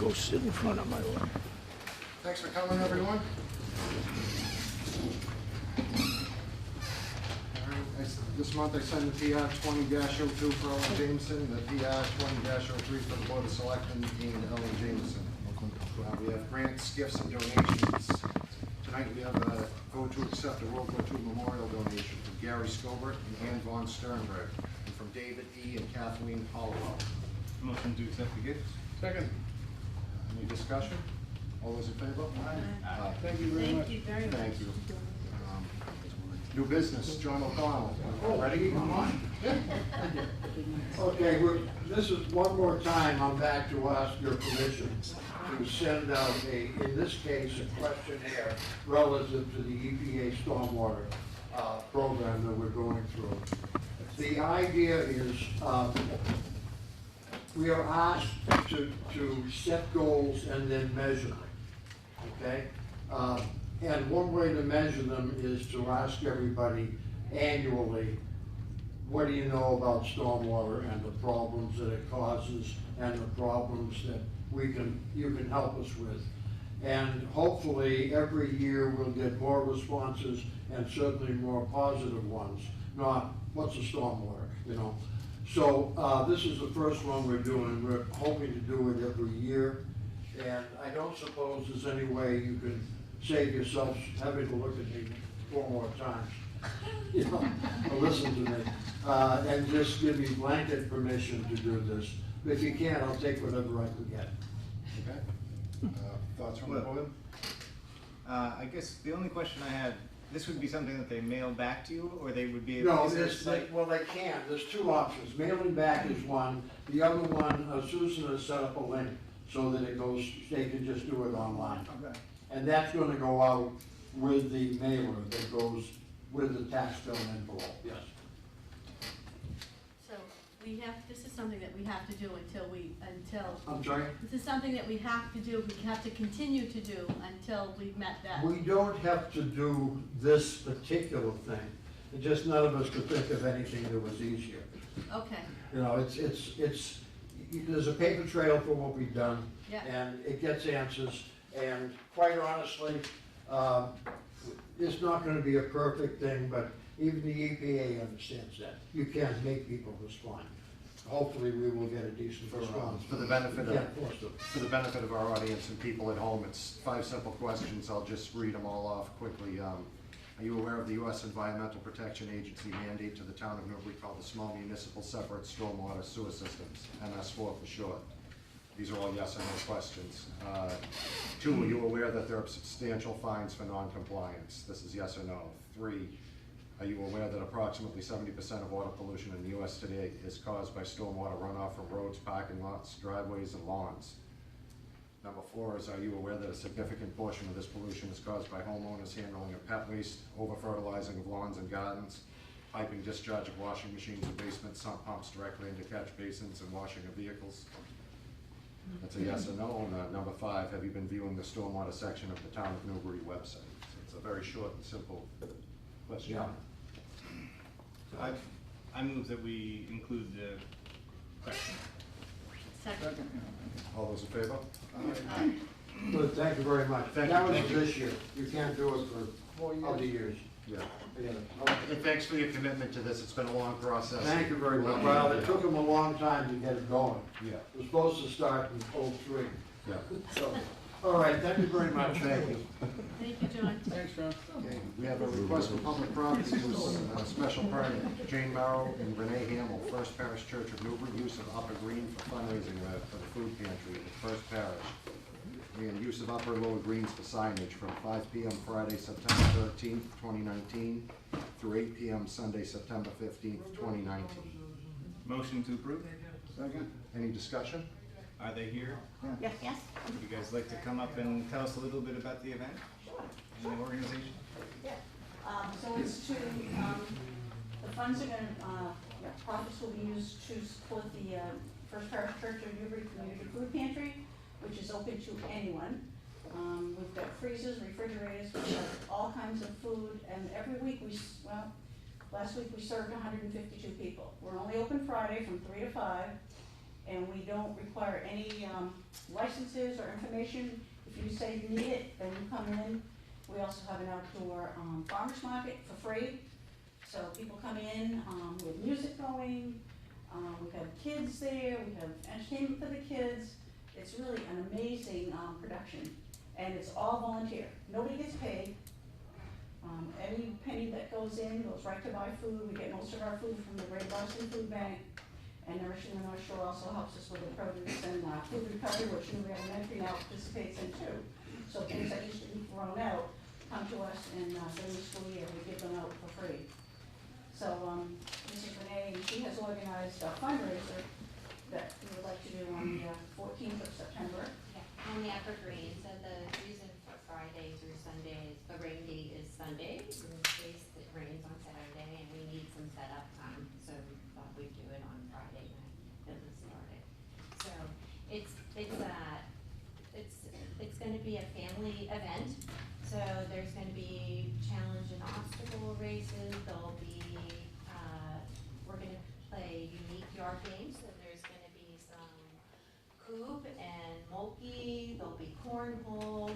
go sit in front of my room. Thanks for coming, everyone. All right, this month I sent the PR 20-02 for Ellen Jameson, the PR 20-03 for the Board of Selectmen and Ellen Jameson. We have grants, gifts, and donations. Tonight we have a vote to accept a World War II memorial donation from Gary Scobert and Ann von Sternberg, and from David E. and Kathleen Hollowell. Motion to accept the gifts. Second. Any discussion? All those in favor? Aye. Thank you very much. Thank you very much. Thank you. New business, John O'Connell. Ready? Come on. Okay, this is one more time, I'm back to ask your permission to send out in this case, a questionnaire relative to the EPA stormwater program that we're going through. The idea is, we are asked to set goals and then measure them, okay? And one way to measure them is to ask everybody annually, what do you know about stormwater and the problems that it causes and the problems that you can help us with? And hopefully every year we'll get more responses and certainly more positive ones, not what's a stormwater, you know? So this is the first one we're doing. We're hoping to do it every year. And I don't suppose there's any way you can save yourself having to look at me 4 more times, you know, or listen to me, and just give me blanket permission to do this. If you can't, I'll take whatever I can get. Okay. Thoughts from the board? I guess the only question I had, this would be something that they mail back to you, or they would be able No, to use it? well, they can't. There's 2 options. Mailing back is one. The other one, Susan has set up a link so that it goes, they can just do it online. Okay. And that's gonna go out with the mailer that goes with the tax bill envelope, yes. So this is something that we have to do until, I'm sorry? this is something that we have to do, we have to continue to do until we've met that. We don't have to do this particular thing. It's just none of us could think of anything that was easier. Okay, You know, there's a paper trail for what we've done. Yeah. And it gets answers, and quite honestly, it's not gonna be a perfect thing, but even the EPA understands that. You can't make people respond. Hopefully, we will get a decent response. For the benefit Yeah, of, of course. for the benefit of our audience and people at home, it's 5 simple questions. I'll just read them all off quickly. Are you aware of the U.S. Environmental Protection Agency mandate to the town of Newbury called the Small Municipal Separate Stormwater Sewer Systems, MS4 for short? These are all yes or no questions. 2, are you aware that there are substantial fines for non-compliance? This is yes or no. 3, are you aware that approximately 70% of water pollution in the U.S. today is caused by stormwater runoff from roads, parking lots, driveways, and lawns? Number 4 is, are you aware that a significant portion of this pollution is caused by homeowners handling of pet waste, over-fertilizing of lawns and gardens, piping discharge of washing machines in basements, sump pumps directly into catch basins, and washing of vehicles? That's a yes or no. And number 5, have you been viewing the stormwater section of the Town of Newbury website? So it's a very short and simple question. Yeah. So I move that we include the question. second. All those in favor? Good, thank you very much. Thank That you. was Thank for you. this year. You can't do it for other years. Yeah. Yeah. And thanks for your commitment to this. It's been a long process. Thank you very much. Well, it took them a long time to get it going. Yeah, It was supposed to start in '03. yeah. So, all right, thank you very much. Thank you. Thank you, John. Thanks, John. Okay, we have a request for public property use, special permit, Jane Merrill and Renee Hamill, First Parish Church of Newbury, use of Upper Green for fundraising for the food pantry at the First Parish. And use of Upper and Lower Greens for signage from 5 p.m. Friday, September 13th, 2019, through 8 p.m. Sunday, September 15th, 2019. Motion to approve? Second. Any discussion? Are they here? Yes, yes. Would you guys like to come up and tell us a little bit about the event and the organization? Yeah, so it's to, the funds are gonna, profits will be used to support the First Parish Church of Newbury Community Food Pantry, which is open to anyone. We've got freezers, refrigerators, we've got all kinds of food, and every week last week we served 152 people. We're only open Friday from 3 to 5, and we don't require any, licenses or information. If you say you need it, then you come in. We also have an outdoor, farmer's market for free. So people come in, with music going, we have kids there, we have entertainment for the kids. It's really an amazing, production, and it's all volunteer. Nobody gets paid. Any penny that goes in goes right to buy food. We get most of our food from the Great Boston Food Bank. And Nourishing the North Shore also helps us with the produce and, food recovery, which Newbury Elementary now participates in too. So things that used to be thrown out come to us, and, during the school year, we give them out for free. So, Mrs. Renee, she has organized a fundraiser that we would like to do on the 14th of September. Yeah, on the Evergreen, so the reason for Friday through Sunday is, the rain date is Sunday, in case it rains on Saturday, and we need some setup time, so we thought we'd do it on Friday night, as it started. So, it's gonna be a family event, so there's gonna be challenge and obstacle races, there'll be, we're gonna play unique yard games, so there's gonna be some coop and mulkey, there'll be cornhole,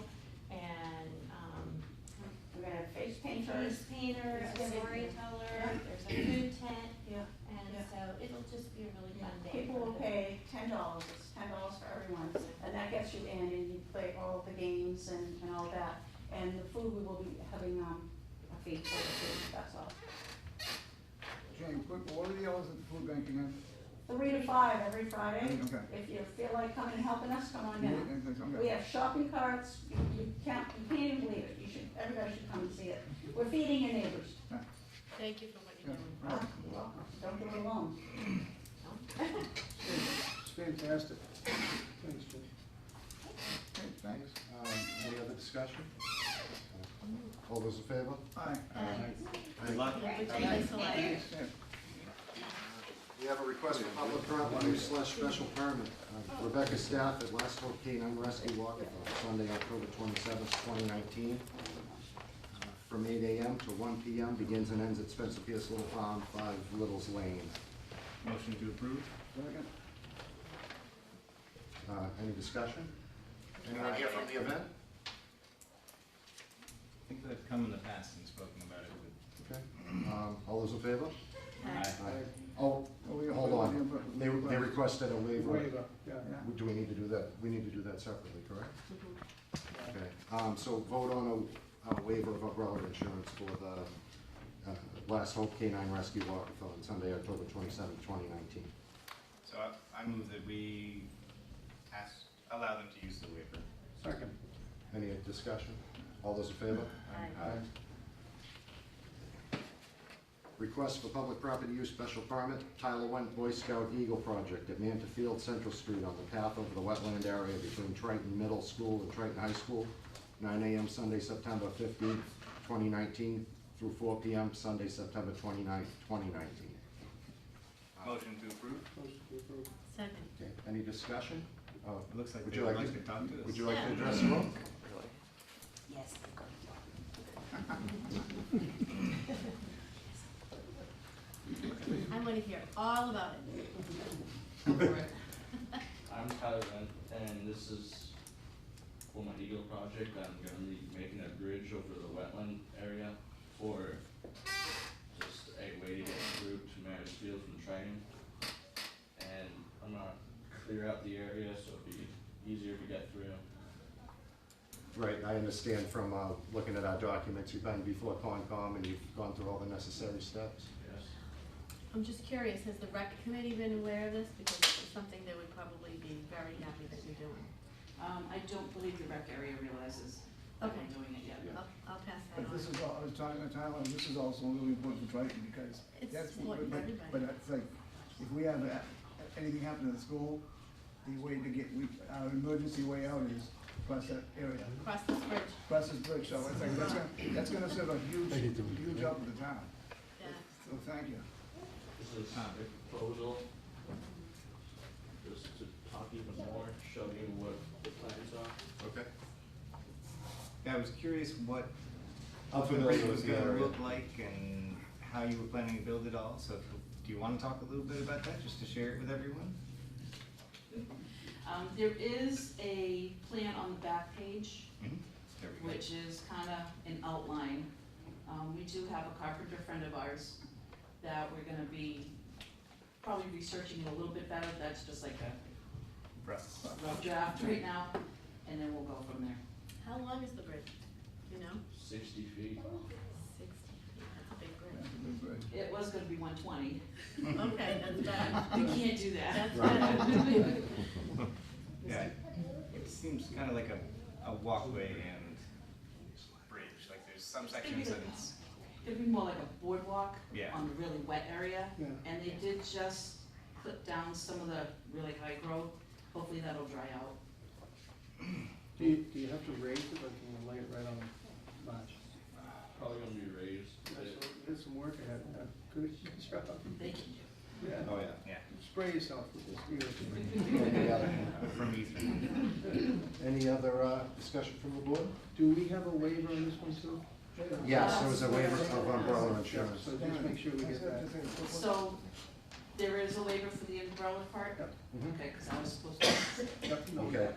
and, We're gonna have face painters. face painter, Yeah. a storyteller, Yeah. there's a food tent, Yeah. and Yeah. so it'll just be a really fun day. People for will the- pay $10, it's $10 for everyone, and that gets you in, and you play all the games and all that. And the food, we will be having, a fee for the food, that's all. Jane, quick, what are the hours at the food bank again? 3 to 5 every Friday. Okay. If you feel like coming and helping us, come on down. Okay. We have shopping carts, you can't even believe it, everybody should come and see it. We're feeding your neighbors. Thank you for what you're doing. Right. You're welcome, don't do it alone. It's fantastic. Thanks, Jane. Okay, thanks. Any other discussion? All those in favor? Aye. Good luck. Yeah, which is away. Yeah. We have a request for public property use / special permit. Rebecca Staff at Last Hope Canine Rescue Walkathon, Sunday, October 27th, 2019. From 8 a.m. to 1 p.m. Begins and ends at Spencer Pierce Little Farm, 5 Littles Lane. Motion to approve? Second. Any discussion? Anyone here from the event? I think they've come in the past and spoken about it, but. Okay. All those in favor? Aye. Aye. Oh, hold on. They requested a waiver. Waiver, yeah. Do we need to do that? We need to do that separately, correct? Mhm. Okay, so vote on a waiver of umbrella insurance for the Last Hope Canine Rescue Walkathon, Sunday, October 27th, 2019. So I move that we allow them to use the waiver. Second. Any discussion? All those in favor? Aye. Request for public property use special permit, Tyler Went Boy Scout Eagle Project at Manta Field Central Street on the path over the wetland area between Triton Middle School and Triton High School, 9 a.m. Sunday, September 15th, 2019, through 4 p.m. Sunday, September 29th, 2019. Motion to approve? Motion to approve. Second. Okay, any discussion? It looks like Would they you would like like to- to talk to us. Would you like to Yeah. address the room? Yes. I want to hear all about it. I'm Tyler Went, and this is for my Eagle project. I'm gonna be making a bridge over the wetland area for just a way to get through to Maris Field from Triton. And I'm gonna clear out the area so it'll be easier to get through. Right, I understand from looking at our documents, you've been before Concom and you've gone through all the necessary steps. Yes. I'm just curious, has the rec committee been aware of this? Because it's something they would probably be very happy that you're doing. I don't believe the rec area realizes that Okay. we're doing it yet. Yeah. I'll pass that But this on. is, I was talking to Tyler, this is also really important for Triton because It's that's, important for everybody. but it's like, if we have anything happen in the school, the way to get, our emergency way out is across that area, Cross this bridge, across this bridge, so it's like, that's gonna serve a huge help to the town, yeah. so thank you. This is a proposal, just to talk even more, show you what the plans are. Okay. Yeah, I was curious what I'm the familiar bridge was with the gonna area. look like and how you were planning to build it all, so do you wanna talk a little bit about that, just to share it with everyone? There is a plan on the back page, There we go. which is kinda an outline. We do have a carpenter friend of ours that we're gonna be probably researching it a little bit better. That's just like a Rough. rough draft right now, and then we'll go from there. How long is the bridge? You know? 60 feet. 60 feet, that's a big That's bridge. a good bridge. It was gonna be 120. Okay, that's bad. We can't do that. That's Right. bad. Yeah, it seems kind of like a walkway and bridge, like there's some sections that it's, It'd be more like a boardwalk Yeah. on the really wet area. Yeah. And they did just clip down some of the really high growth. Hopefully that'll dry out. Do you have to raise it, or can you lay it right on the latch? Probably gonna be raised. There's some work ahead, good job. They can do. Yeah. oh yeah, Spray yourself with this, you Any other, from Ethan. any other discussion from the board? Do we have a waiver on this one too? Yes, there was a waiver of umbrella insurance. So just make sure we get that. So there is a waiver for the umbrella part? Yep. Mhm. Okay, because I was supposed to. Yep. Okay.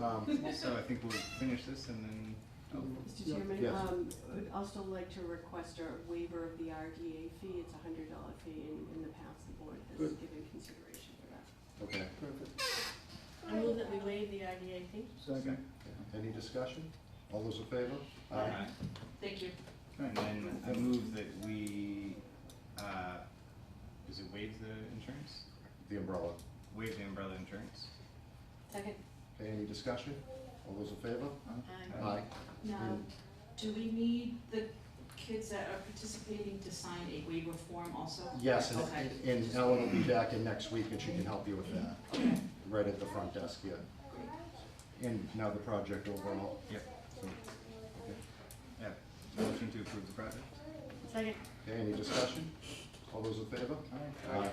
Okay. So I think we'll finish this and then, Mr. Chairman, Yes. I'd also like to request a waiver of the RDA fee. It's a $100 fee, and in the past, the board has Good. given consideration for that. Okay, Perfect. I move that we waive the RDA fee. Second. any discussion? All those in favor? Aye. Thank you. and then I move that we, does it waive the insurance? The umbrella. Waive the umbrella insurance? Second. Okay, any discussion? All those in favor? Aye. Aye. Now, do we need the kids that are participating to sign a waiver form also? Yes, Okay. and Ellen will be back in next week and she can help you with that, Okay. right at the front desk, yeah. And now the project overall. Yep. So, okay. Yeah, motion to approve the project? Second. Okay, any discussion? All those in favor? Aye.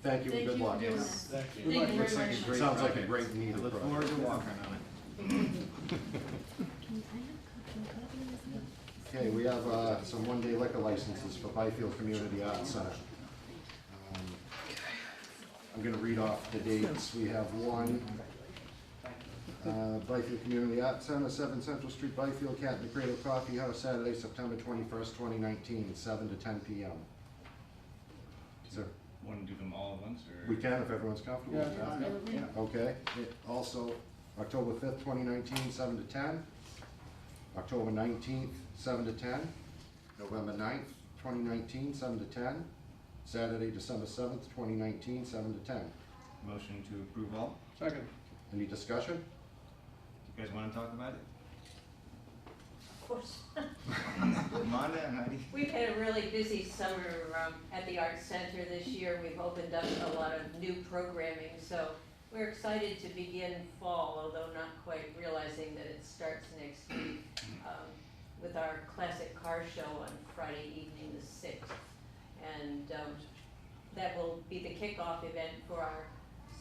Thank you and good luck. Thank you for doing Yes. that. Thank you. Thank you very Looks like a much. great Sounds like a project. great needed I look project. forward to walking on it. Okay, we have some one-day liquor licenses for Byfield Community Arts Center. I'm gonna read off the dates. We have one, Byfield Community Arts Center, 7 Central Street, Byfield, Cat and the Cradle Coffee House, Saturday, September 21st, 2019, 7 to 10 p.m. Is there, Want to do them all at once, or? we can if everyone's comfortable with that. Yeah. Okay, also, October 5th, 2019, 7 to 10. October 19th, 7 to 10. November 9th, 2019, 7 to 10. Saturday, December 7th, 2019, 7 to 10. Motion to approve all? Second. Any discussion? You guys want to talk about it? Of course. Amanda and Heidi? We've had a really busy summer at the Arts Center this year. We've opened up a lot of new programming, so we're excited to begin fall, although not quite realizing that it starts next week with our classic car show on Friday evening, the 6th. And that will be the kickoff event for our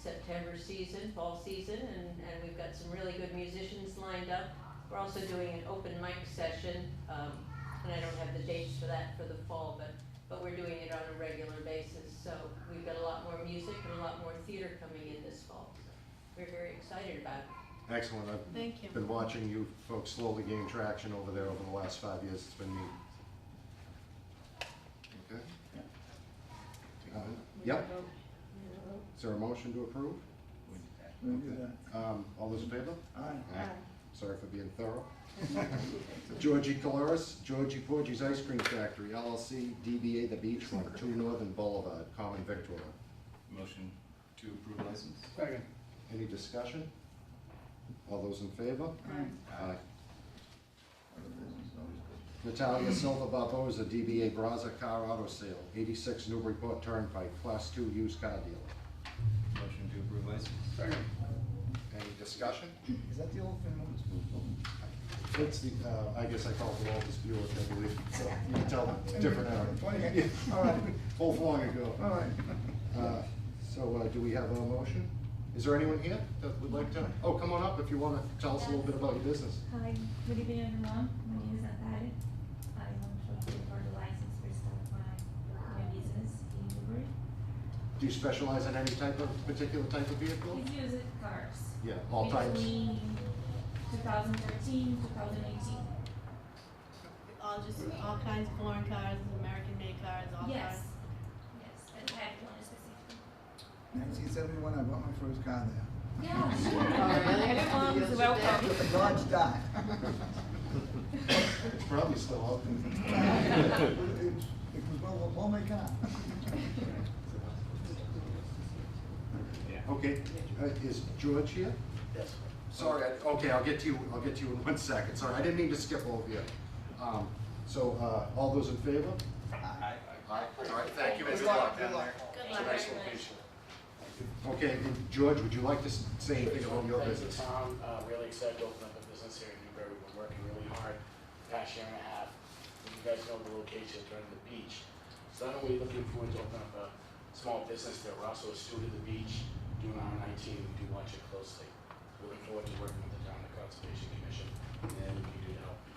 September season, fall season, and we've got some really good musicians lined up. We're also doing an open mic session, and I don't have the dates for that for the fall, but we're doing it on a regular basis. So we've got a lot more music and a lot more theater coming in this fall. We're very excited about it. Excellent. I've Thank you. been watching you folks slowly gain traction over there over the last 5 years. It's been neat. Okay? Yep. Is there a motion to approve? We'll do that. All those in favor? Aye. Sorry for being thorough. Georgie Coloris, Georgie Porgy's Ice Cream Factory, LLC, DBA The Beachfront, 2 Northern Boulevard, Common Victoria. Motion to approve license? Second. Any discussion? All those in favor? Aye. Natalia Silva Barboza, DBA Braza Car Auto Sale, 86 Newburyport Turnpike, Class 2 used car dealer. Motion to approve license? Second. Any discussion? Is that the old Finland school building? It's the, I guess I call it the oldest Buick, I believe. So you can tell it's different era. 20, all right, Both long ago. all right. So do we have a motion? Is there anyone here that would like to? Oh, come on up if you want to tell us a little bit about your business. Hi, good evening everyone. My name is Natalia. I want to apply for the license for start my business in Newbury. Do you specialize in any particular type of vehicle? We use it cars. Yeah, all types? Between 2013, 2018. All kinds of foreign cars, American-made cars, all Yes. cars? Yes, and I had one specifically. 1971, I bought my first car there. Yeah, sure. Oh, really? Welcome. With a Dodge Dart. It's probably still out there. It was a well-made car. Yeah. Okay, is George here? Yes. Sorry, okay, I'll get to you in 1 second. Sorry, I didn't mean to skip over you. All those in favor? Aye. Aye. All right, thank you, and Good good luck. luck, good luck. Good It's a luck. nice location. Okay, and George, would you like to say anything about your Thanks business? to Tom, really excited to open up a business here in Newbury. We've been working really hard the past year and a half. You guys know the location, it's right on the beach. So not only looking forward to open up a small business there, we're also a steward of the beach, doing R19, we do watch it closely. We're looking forward to working with the town and Conservation Commission, and then we can do to help, we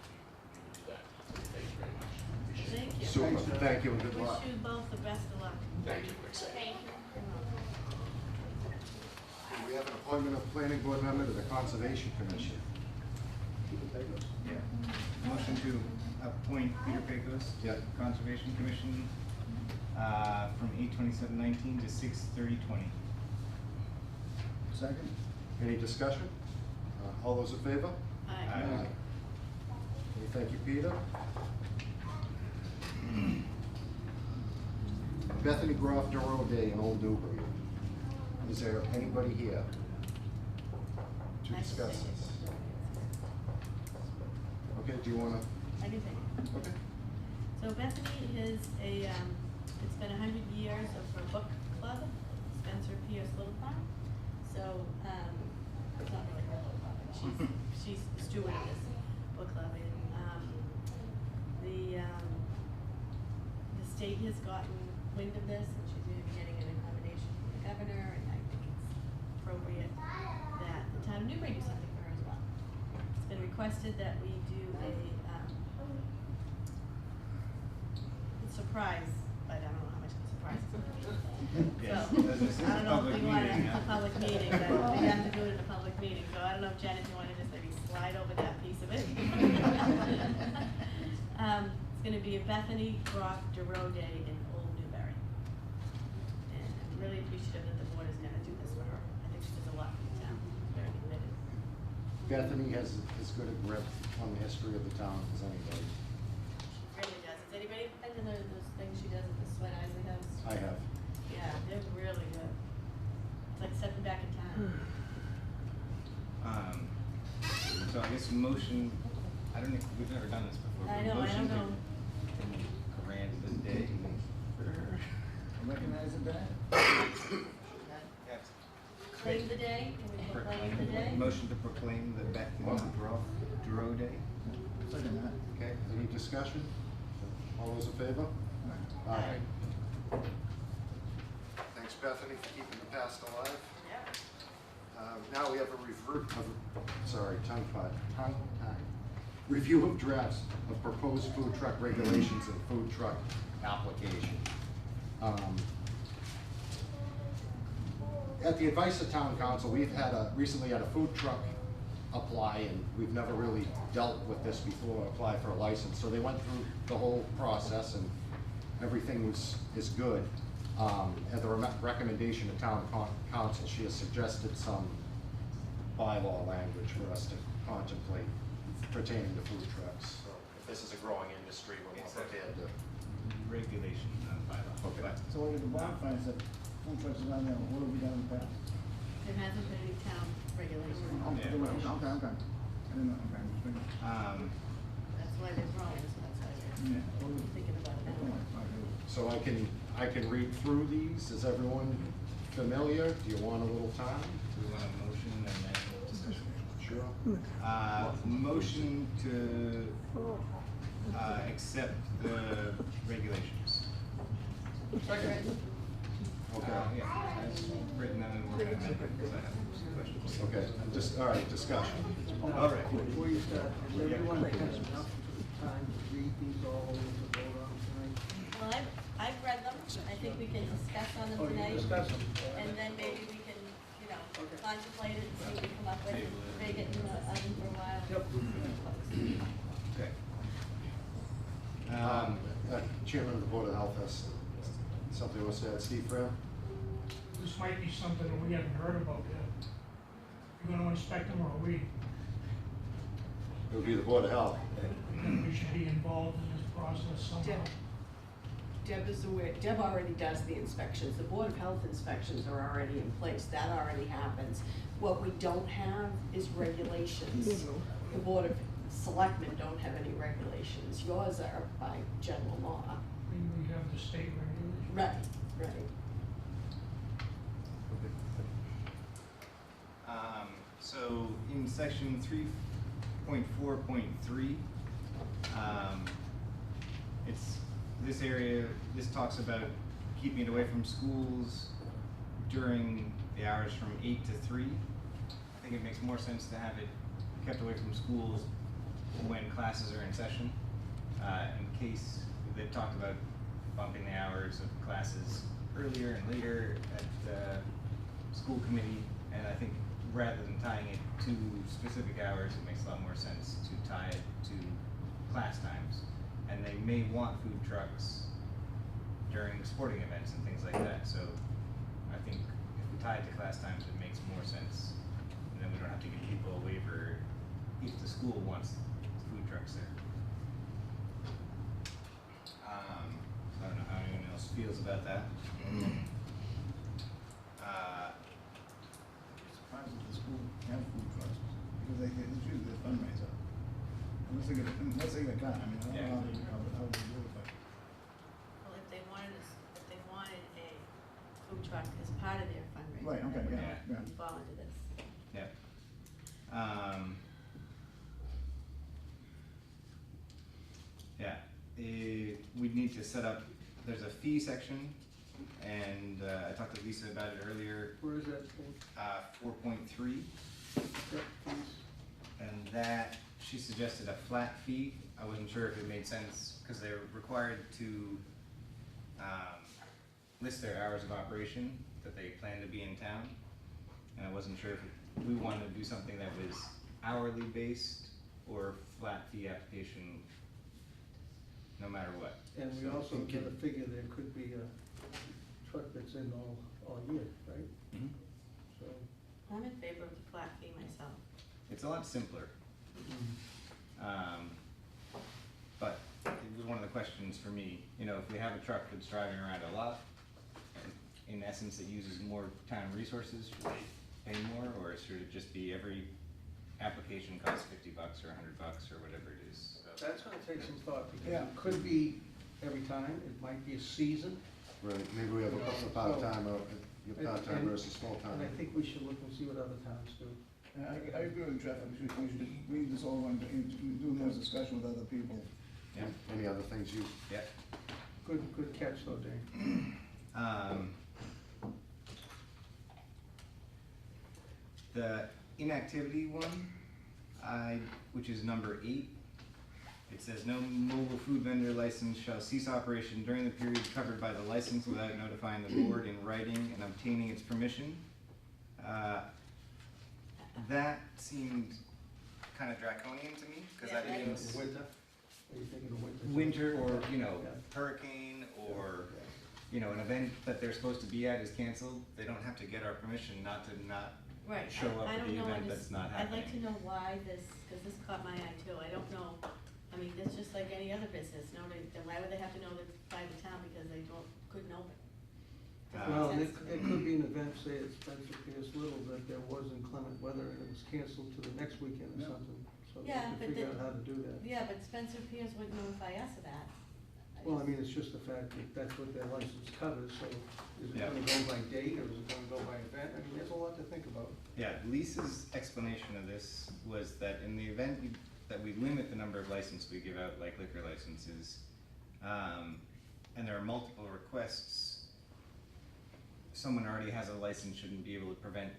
will do that. So thank you very much. Appreciate it. Thank you. Super, thank you, and good luck. Wish you both the best of luck. Thank you, we're excited. Thank you. We have an appointment of planning board member to the Conservation Commission. Yeah. Motion to appoint Peter Pecos, Yeah. Conservation Commission, from 8/27/19 to 6/30/20. Second? Any discussion? All those in favor? Aye. Aye. Okay, thank you, Peter. Bethany Groff Duro Day in Old Newbury. Is there anybody here to Nice to discuss see you. this? Okay, do you wanna, I can take it. okay. So Bethany is it's been 100 years of her book club, Spencer Pierce Little Farm. So, it's not really her little farm, but she's the steward of this book club. And, the state has gotten wind of this, and she's gonna be getting an accommodation from the governor, and I think it's appropriate that the town of Newbury do something for her as well. It's been requested that we do a surprise, but I don't know how much of a surprise it's gonna be. Yes, So, this is I don't a know if public we want meeting, a yeah. public meeting, but we have to do it in a public meeting, so I don't know if Janet, you wanna just maybe slide over that piece of it? It's gonna be a Bethany Groff Duro Day in Old Newbury. And I'm really appreciative that the board is gonna do this for her. I think she does a lot for the town, very committed. Bethany has as good a grip on the history of the town as anybody. Really does. Has anybody been to those things she does at the Sweat Isley House? I have. Yeah, they're really good. It's like stepping back in time. So I guess motion, I don't know, we've never done this before. I but know, I motion don't know. to grant the day for her. Recognize it, Dan? Claim the day, can we proclaim the day? Motion to proclaim the Bethany Groff Duro Day. Second that. Okay, any discussion? All those in favor? Aye. Thanks, Bethany, for keeping the past alive. Now we have review of drafts of proposed food truck regulations and food truck application. At the advice of town council, we've recently had a food truck apply, and we've never really dealt with this before, apply for a license. So they went through the whole process, and everything is good. At the recommendation of town council, she has suggested some bylaw language for us to contemplate pertaining to food trucks. So if this is a growing industry, we're It's more prepared to. Regulation, not bylaw. Okay. So what did the bonfire said, food trucks are not there, what have we done in the past? There hasn't been any town regulation. Okay, okay, okay. I didn't know, okay. just thinking. That's why they're growing, so that's why Yeah. we're thinking about it. So I can read through these. Is everyone familiar? Do you want a little time? Do we want a motion and then discussion? Sure. Motion to, accept the regulations. Okay. Yeah, as written down, and we're gonna amend it, because I have some questions. Okay, all right, discussion. All right. Before you start, does everyone have enough time to read these all to vote on tonight? Well, I've read them, I think we can discuss on them Oh, you tonight, discuss them. and then maybe we can, you know, Okay. contemplate it and see what we come up with, and make it in the oven for a while. Yep. Okay. Chairman of the Board of Health has something to say. Steve Frail? This might be something that we haven't heard about yet. You're gonna inspect them, or are we? It would be the Board of Health. We should be involved in this process somehow. Deb is aware, Deb already does the inspections, the Board of Health inspections are already in place, that already happens. What we don't have is regulations. The Board of Selectmen don't have any regulations, yours are by general law. We have the state regulation. Right. So in section 3.4.3, it's this area, this talks about keeping it away from schools during the hours from 8 to 3. I think it makes more sense to have it kept away from schools when classes are in session. In case they talked about bumping the hours of classes earlier and later at the school committee, and I think rather than tying it to specific hours, it makes a lot more sense to tie it to class times. And they may want food trucks during sporting events and things like that, so I think if we tie it to class times, it makes more sense. And then we don't have to give people a waiver if the school wants food trucks there. I don't know how anyone else feels about that. Surprised that the school have food trucks, because it's usually a fundraiser. Unless they get a car, I mean, I don't know how they do it, but. Well, if they wanted a food truck as part of their fundraiser. Right, okay, then yeah, we yeah. would fall into this. Yep. We'd need to set up, there's a fee section, and I talked to Lisa about it earlier, Where is that thing? 4.3, Yep, please. and that, she suggested a flat fee. I wasn't sure if it made sense, because they're required to list their hours of operation that they plan to be in town, and I wasn't sure if we wanted to do something that was hourly based or flat fee application no matter what. And we also get a figure, there could be a truck that's in all year, right? Mhm. So, I'm in favor of the flat fee myself. It's a lot simpler. But it was one of the questions for me, you know, if we have a truck that's driving around a lot, and in essence it uses more town resources, should they pay more, or should it just be every application costs $50 or $100 or whatever it is? So, that's gonna take some thought, because Yeah. it could be every time, it might be a season. Right, maybe we have a couple of part-time, part-time And- versus full-time. And I think we should look and see what other towns do. I agree with Jeff, we should read this over and do more discussion with other people. yeah, Any other things you, yeah. Good catch though, Dave. The inactivity one, which is number 8, it says no mobile food vendor license shall cease operation during the period covered by the license without notifying the board in writing and obtaining its permission. That seemed kind of draconian to me, because that Yeah, means Winter? Are you thinking of winter? winter or, you know, Yeah. hurricane or, you know, an event that they're supposed to be at is canceled. They don't have to get our permission not to not Right, show up I at don't the know, event that's not I'd like to happening. know why this, because this caught my eye too, I don't know, I mean, it's just like any other business, then why would they have to know that by the town because they couldn't open? Doesn't Well, make it sense to it me. could be an event, say at Spencer Pierce Little, that there was inclement weather and it was canceled to the next weekend or Yeah. something. So we Yeah, can but figure the- out how to do that. Yeah, but Spencer Pierce wouldn't notify us of that. Well, I mean, it's just the fact that that's what their license covers, so is it Yeah. gonna go by date or is it gonna go by event? I mean, there's a lot to think about. Yeah, Lisa's explanation of this was that in the event that we limit the number of licenses we give out, like liquor licenses, and there are multiple requests, someone who already has a license shouldn't be able to prevent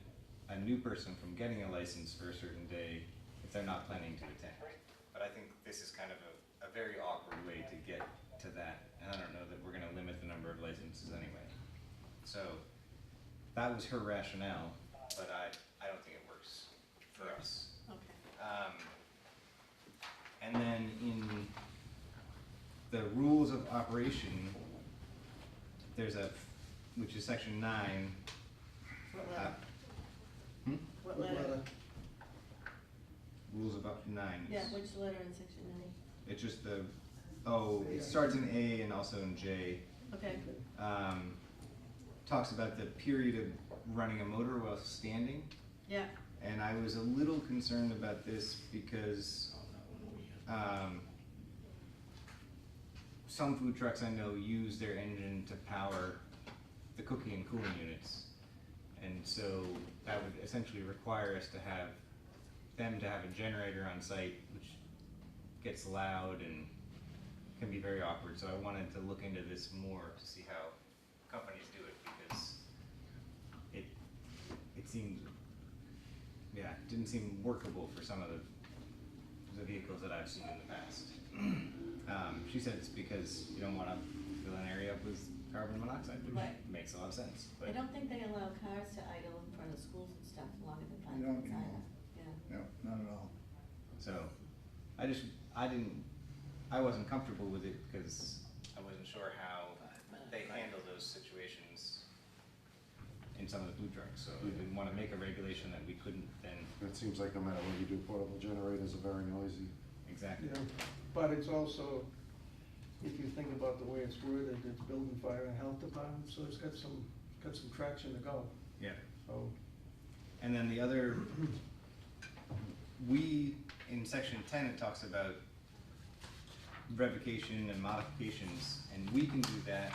a new person from getting a license for a certain day if they're not planning to attend. But I think this is kind of a very awkward way to get to that, and I don't know that we're gonna limit the number of licenses licenses anyway. So that was her rationale, but I don't think it works for us. Okay. And then in the rules of operation, there's which is section 9. What uh, letter? hmm? What letter? Rules of 9. Yeah, which letter in section 9? It's just it starts in A and also in J. Okay. Talks about the period of running a motor while standing. Yeah. And I was a little concerned about this because some food trucks I know use their engine to power the cooking and cooling units. And so that would essentially require us to have them to have a generator on site, which gets loud and can be very awkward. So I wanted to look into this more to see how companies do it, because it seemed, it didn't seem workable for some of the vehicles that I've seen in the past. She said it's because you don't want to fill an area up with carbon monoxide, which Right. makes a lot of sense. I But don't think they allow cars to idle in front of schools and stuff longer than 5 They don't minutes either. anymore. Yeah. No, not at all. so I wasn't comfortable with it because I wasn't sure how they handle those situations in some of the food trucks. So we didn't want to make a regulation that we couldn't then. It seems like no matter what you do, portable generators are very noisy. Exactly. Yeah, but it's also, if you think about the way it's worded, it's building, fire, and health department, so it's got some traction to go, Yeah. so. And then the other, in section 10, it talks about revocation and modifications, and we can do that,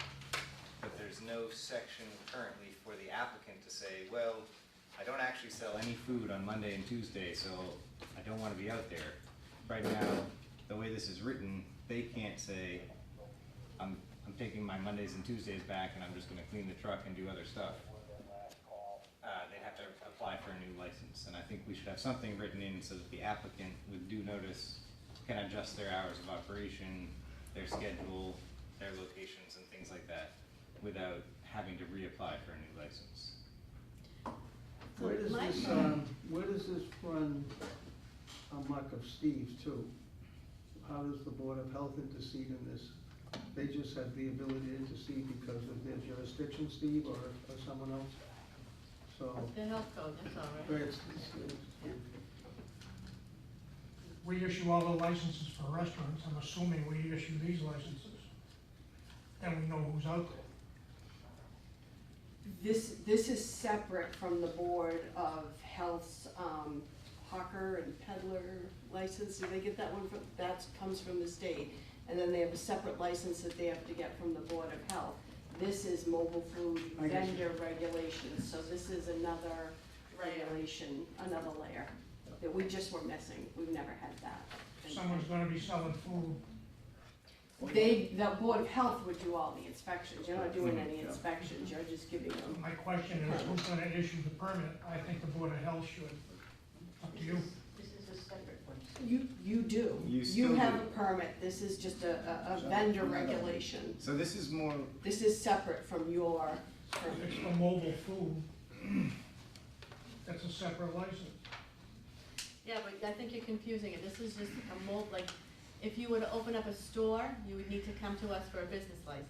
but there's no section currently for the applicant to say, well, I don't actually sell any food on Monday and Tuesday, so I don't want to be out there. Right now, the way this is written, they can't say, I'm taking my Mondays and Tuesdays back and I'm just gonna clean the truck and do other stuff. They'd have to apply for a new license, and I think we should have something written in so that the applicant with due notice can adjust their hours of operation, their schedule, their locations and things like that, without having to reapply for a new license. Where does my- this run amok of Steve's too? How does the Board of Health intercede in this? They just have the ability to intercede because of their jurisdiction, Steve, or someone else? So, The health code, that's all but right. it's, We issue all the licenses for restaurants, I'm assuming we issue these licenses. And we know who's out there. This is separate from the Board of Health's, hawker and peddler license. Do they get that one from, that comes from the state? And then they have a separate license that they have to get from the Board of Health. This is mobile food I guess- vendor regulations, so this is another regulation, another layer that we just were missing. We've never had that. If someone's gonna be selling food, The Board of Health would do all the inspections. You're not doing any inspections, you're just giving them. my question is, who's gonna issue the permit? I think the Board of Health should. Up to you. This is a separate one. You do. You still You have do. a permit. This is just a vendor regulation. So this is more, This is separate from your If permit. it's for mobile food, that's a separate license. Yeah, but I think you're confusing it. This is just a like, if you were to open up a store, you would need to come to us for a business license.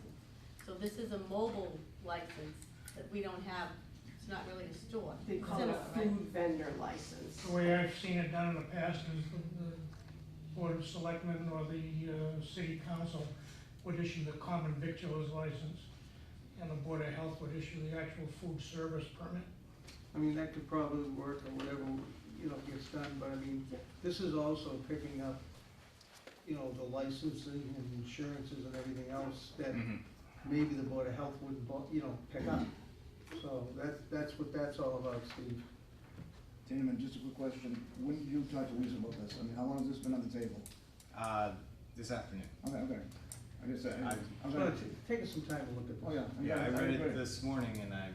So this is a mobile license that we don't have, it's not really a store. They call It's it in a right? food vendor license. The way I've seen it done in the past is the Board of Selectmen or the City Council would issue the common victualer's license, and the Board of Health would issue the actual food service permit. I mean, that could probably work or whatever, gets done, but I mean, this is also picking up, the licensing and insurances and everything else that maybe the Board of Health wouldn't, pick up. So that's what that's all about, Steve. Damon, just a quick question. When did you talk to Lisa about this? I mean, how long has this been on the table? this afternoon. Okay. I guess I- I It's gonna take us some time to look at this. Oh, yeah. Yeah, I read agree. it this morning and I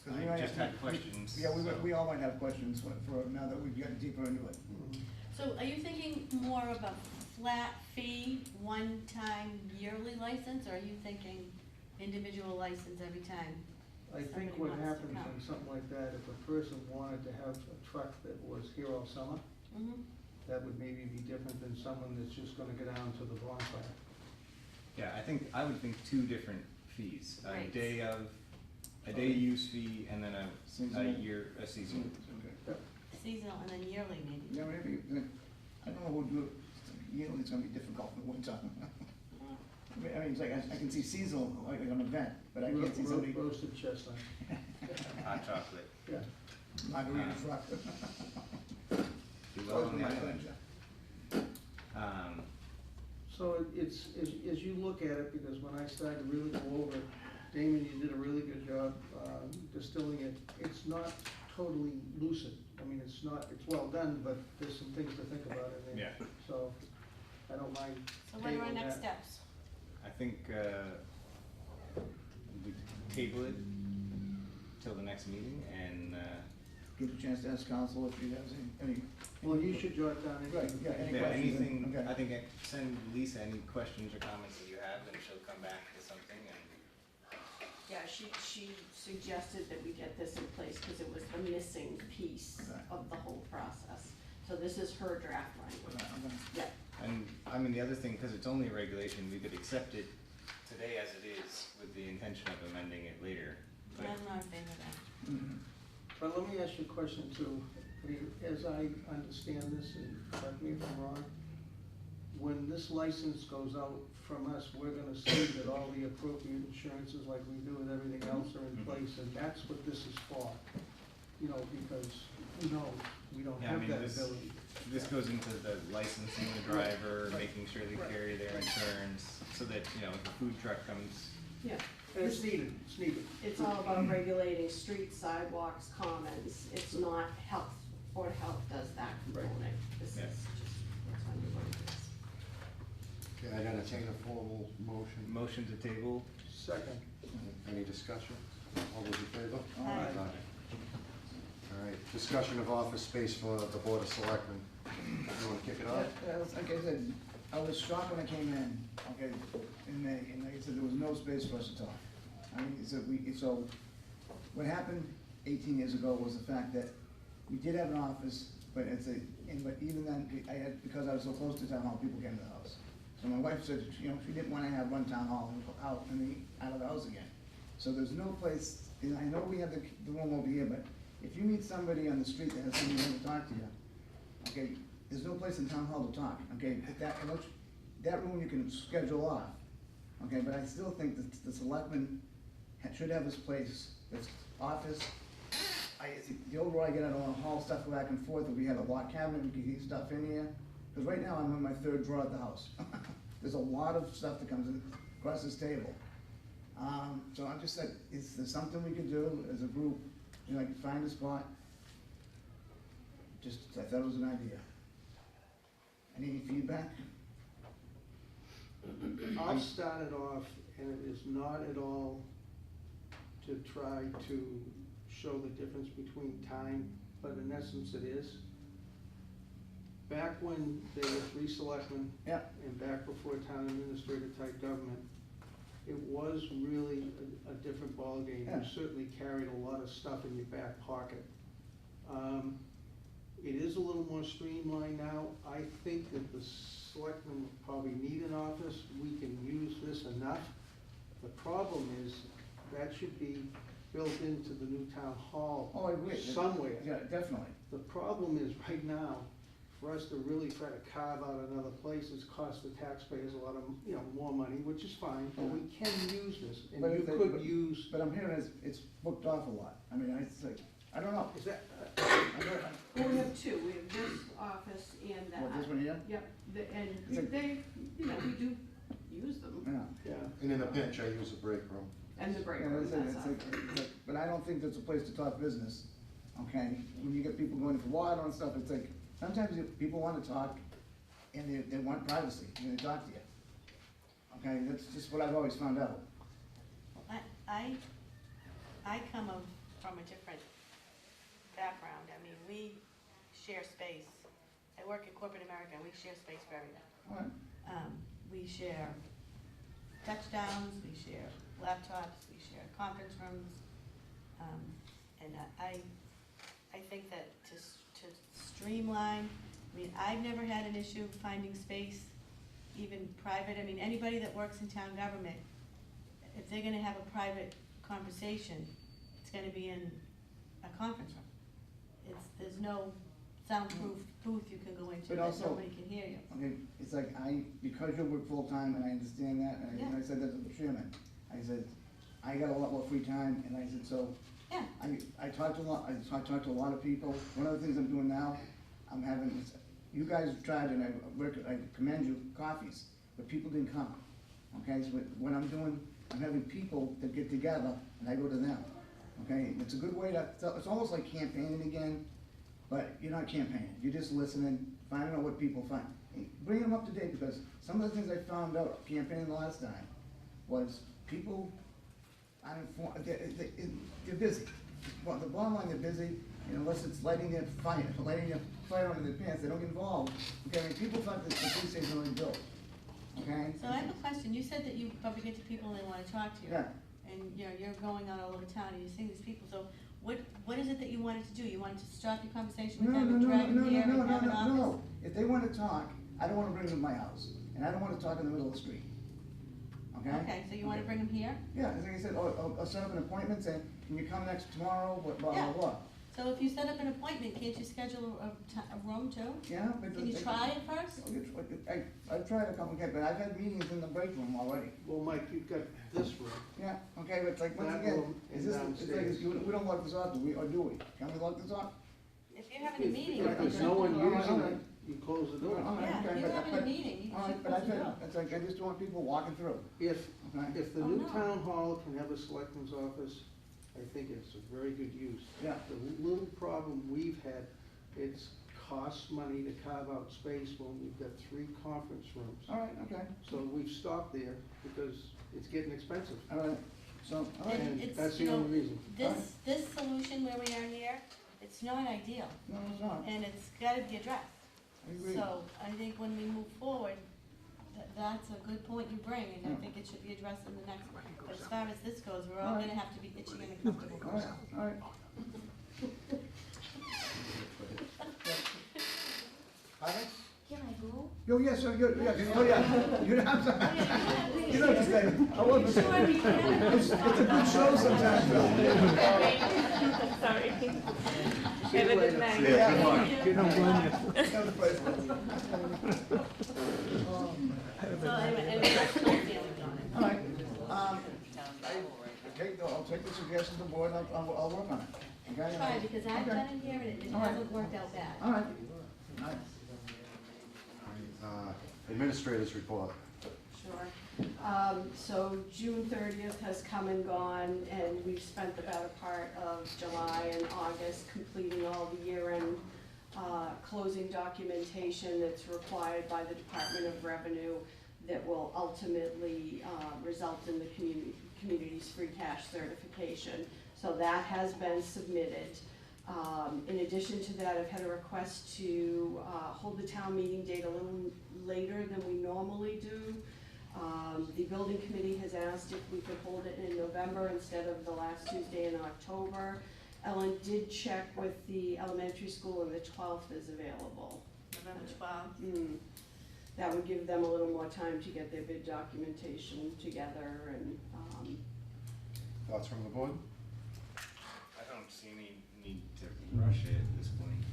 we might just have- had questions. Yeah, so- we all might have questions for now that we've gotten deeper into it. Mhm. So are you thinking more of a flat fee, one-time yearly license, or are you thinking individual license every time. I think Somebody what wants to happens come. in something like that, if a person wanted to have a truck that was here all summer, Mm-hmm. that would maybe be different than someone that's just gonna go down to the bonfire. Yeah, I would think two different fees, a Right. a day use fee and then a Seasonal. a seasonal. Okay. Seasonal and then yearly maybe. Yeah, maybe, I don't know, we'll do it, yearly it's gonna be difficult in the winter. I mean, it's like, I can see seasonal, like an event, but I can't see somebody, Roasted chestnut, Hot chocolate. yeah. margarita truck. Do well on the island. So it's, as you look at it, because when I started to really go over it, Damon, you did a really good job distilling it. It's not totally lucid. I mean, it's well done, but there's some things to think about in there. Yeah. So I don't mind So what are our tabling next that. steps? I think, we table it till the next meeting and, Get a chance to ask council if you have any. Well, you should jot down Right, anything. yeah, any yeah, questions? anything, Okay. I think send Lisa any questions or comments that you have and she'll come back with something and. Yeah, she suggested that we get this in place because it was the missing piece Right. of the whole process. So this is her draft language. Okay. Yeah, And, I mean, the other thing, because it's only a regulation, we could accept it today as it is with the intention of amending it later. But I'm not in favor of that. Mhm. But let me ask you a question too. I mean, as I understand this, and correct me if I'm wrong, when this license goes out from us, we're gonna see that all the appropriate insurances, like we do with everything else, are in place, and that's what this is for. You know, because who knows, we don't Yeah, I have mean, that this- ability. this goes into the licensing the driver, Right. making sure they Right. carry their insurance, so that, you know, if a food truck comes, yeah. And it's needed, it's needed. It's all about regulating streets, sidewalks, commons. It's not health. Board of Health does that Right. component. This is Yeah. just, it's under what it is. Okay, I'd entertain a formal motion. motion to table. Second. Any discussion? All those in favor? Aye. All right, discussion of office space for the Board of Selectmen. You wanna kick it Yeah, off? like I said, I was shocked when I came in, okay, in May, and like I said, there was no space for us to talk. I mean, so what happened 18 years ago was the fact that we did have an office, but but even then, because I was so close to town hall, people came to the house. So my wife said, you know, she didn't wanna have one town hall out of the house again. So there's no place, and I know we have the room over here, but if you meet somebody on the street that has somebody who wants to talk to you, okay, there's no place in town hall to talk, okay? That room you can schedule off, okay? But I still think that the selectmen should have this place, this office. The older I get, I don't wanna haul stuff back and forth, if we had a lock cabinet, we could keep stuff in here. Cause right now, I'm on my third drawer at the house. There's a lot of stuff that comes in across this table. So I'm just like, is there something we could do as a group, you know, like find a spot? Just, I thought it was an idea. Any feedback? I'll start it off, and it is not at all to try to show the difference between time, but in essence it is. Back when there were 3 selectmen, Yeah. and back before town administrator type government, it was really a different ballgame. Yeah. You certainly carried a lot of stuff in your back pocket. It is a little more streamlined now. I think that the selectmen probably need an office. We can use this enough. The problem is, that should be built into the new town hall Oh, I agree. somewhere. Yeah, definitely. The problem is, right now, for us to really try to carve out another place, it's cost the taxpayers a lot of, you know, more money, which is fine, but we can use this, and But you if they- could use, But I'm hearing it's booked off a lot. I mean, I don't know. is that, Well, we have two. We have this office and that. What, this one here? Yep, and Is it- they, you know, we do use them. Yeah. yeah. And in a pinch, I use a break room. And the break Yeah, room, it's like- that's it's like- but I don't think that's a place to talk business, okay? When you get people going for water and stuff, it's like, sometimes people wanna talk and they want privacy, and they talk to you. Okay, that's just what I've always found out. I come from a different background. I mean, we share space. I work in corporate America, we share space very well. All right. We share touchdowns, we share laptops, we share conference rooms. And I think that to streamline, I mean, I've never had an issue finding space, even private. I mean, anybody that works in town government, if they're gonna have a private conversation, it's gonna be in a conference room. There's no soundproof booth you can go into But that also- nobody can hear you. Okay, it's like because you work full-time, and I understand that, and Yeah. I said that to the chairman, I said, I got a lot more free time, and I said, so, Yeah. I talked to a lot of people. One of the things I'm doing now, I'm having, you guys tried, and I commend you, coffees, but people didn't come, okay? So what I'm doing, I'm having people that get together, and I go to them, okay? It's a good way to, it's almost like campaigning again, but you're not campaigning, you're just listening, finding out what people find. Bring them up to date, because some of the things I found out campaigning the last time was people aren't informed, they're busy. Well, the bottom line, they're busy, and unless it's lighting their fire under their pants, they don't get involved. Okay, I mean, people thought that the police station was built, okay? So I have a question. You said that you probably get to people and they wanna talk to you. Yeah. And, you know, you're going out all over town and you're seeing these people, so what is it that you wanted to do? You wanted to start your conversation with No, them no, and no, drag no, them no, here no, and no, have an no, office? no. If they wanna talk, I don't wanna bring them to my house, and I don't wanna talk in the middle of the street, okay? Okay, so you wanna bring them here? Yeah, as I said, I'll set up an appointment, saying, can you come next tomorrow, blah, blah, Yeah. blah. So if you set up an appointment, can't you schedule a room too? Yeah, but. Can you try it first? I've tried a couple, but I've had meetings in the break room already. Well, Mike, you've got this room. Yeah, okay, but it's like, once That again, room is and this, it's like, downstairs. we don't lock this off, do we, or do we? Can we lock this off? If you're having a meeting. If there's no one using it, you close the door. Yeah, if you're having a meeting, you All right, should but close I've the had, door. it's like, I just don't want people walking through, If, okay? if the Oh, new no. town hall can have a selectman's office, I think it's a very good use. Yeah. The little problem we've had, it's costs money to carve out space when we've got 3 conference rooms. All right, okay, So we've stopped there because it's getting expensive. all right, so, all right, And And it's, that's you the know, only reason. this solution where we are here, it's not ideal, no, it's not, and it's gotta be addressed. I agree. So I think when we move forward, that's a good point you bring, and I Yeah. think it should be addressed in the next one. But as far as this goes, we're all All right. gonna have to be itching and comfortable. All right, all right. Pardon? Can I go? Oh, yes, sir, yeah, oh, yeah, you don't have to, you don't have to say, I wasn't. Sure, we can. It's a good show sometimes, Bill. Sorry. Have a good night. Yeah, good luck. You don't blame you. Have a place. So anyway, that's my feeling on it. All right, I'll take the suggestions of the board, I'll work on it, okay? Try, because I've Okay. done it here and it All right. hasn't worked out bad. All right, all right. Administrators report. Sure. So June 30th has come and gone, and we've spent the better part of July and August completing all the year-end closing documentation that's required by the Department of Revenue that will ultimately result in the community's free cash certification. So that has been submitted. In addition to that, I've had a request to hold the town meeting date a little later than we normally do. The building committee has asked if we could hold it in November instead of the last Tuesday in October. Ellen did check with the elementary school and the 12th is available. November 12th. That would give them a little more time to get their bid documentation together and, Thoughts from the board? I don't see any need to rush it at this point.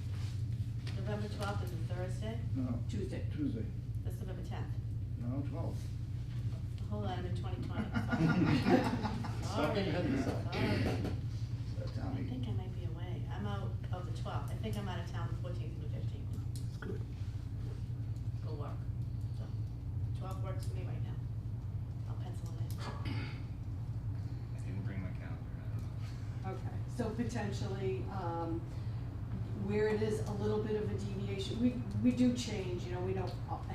November 12th is a Thursday, No, Tuesday. Tuesday, that's November 10th. no, 12. Hold on, I'm in 2020. Stop getting ahead of yourself. Tell I me. think I might be away. I'm out of the 12th. I think I'm out of town the 14th and the 15th. That's good. It'll work. So, 12th works for me right now. I'll pencil it in. I didn't bring my calendar, I don't know. Okay, so potentially, where it is a little bit of a deviation, we do change, you know, we don't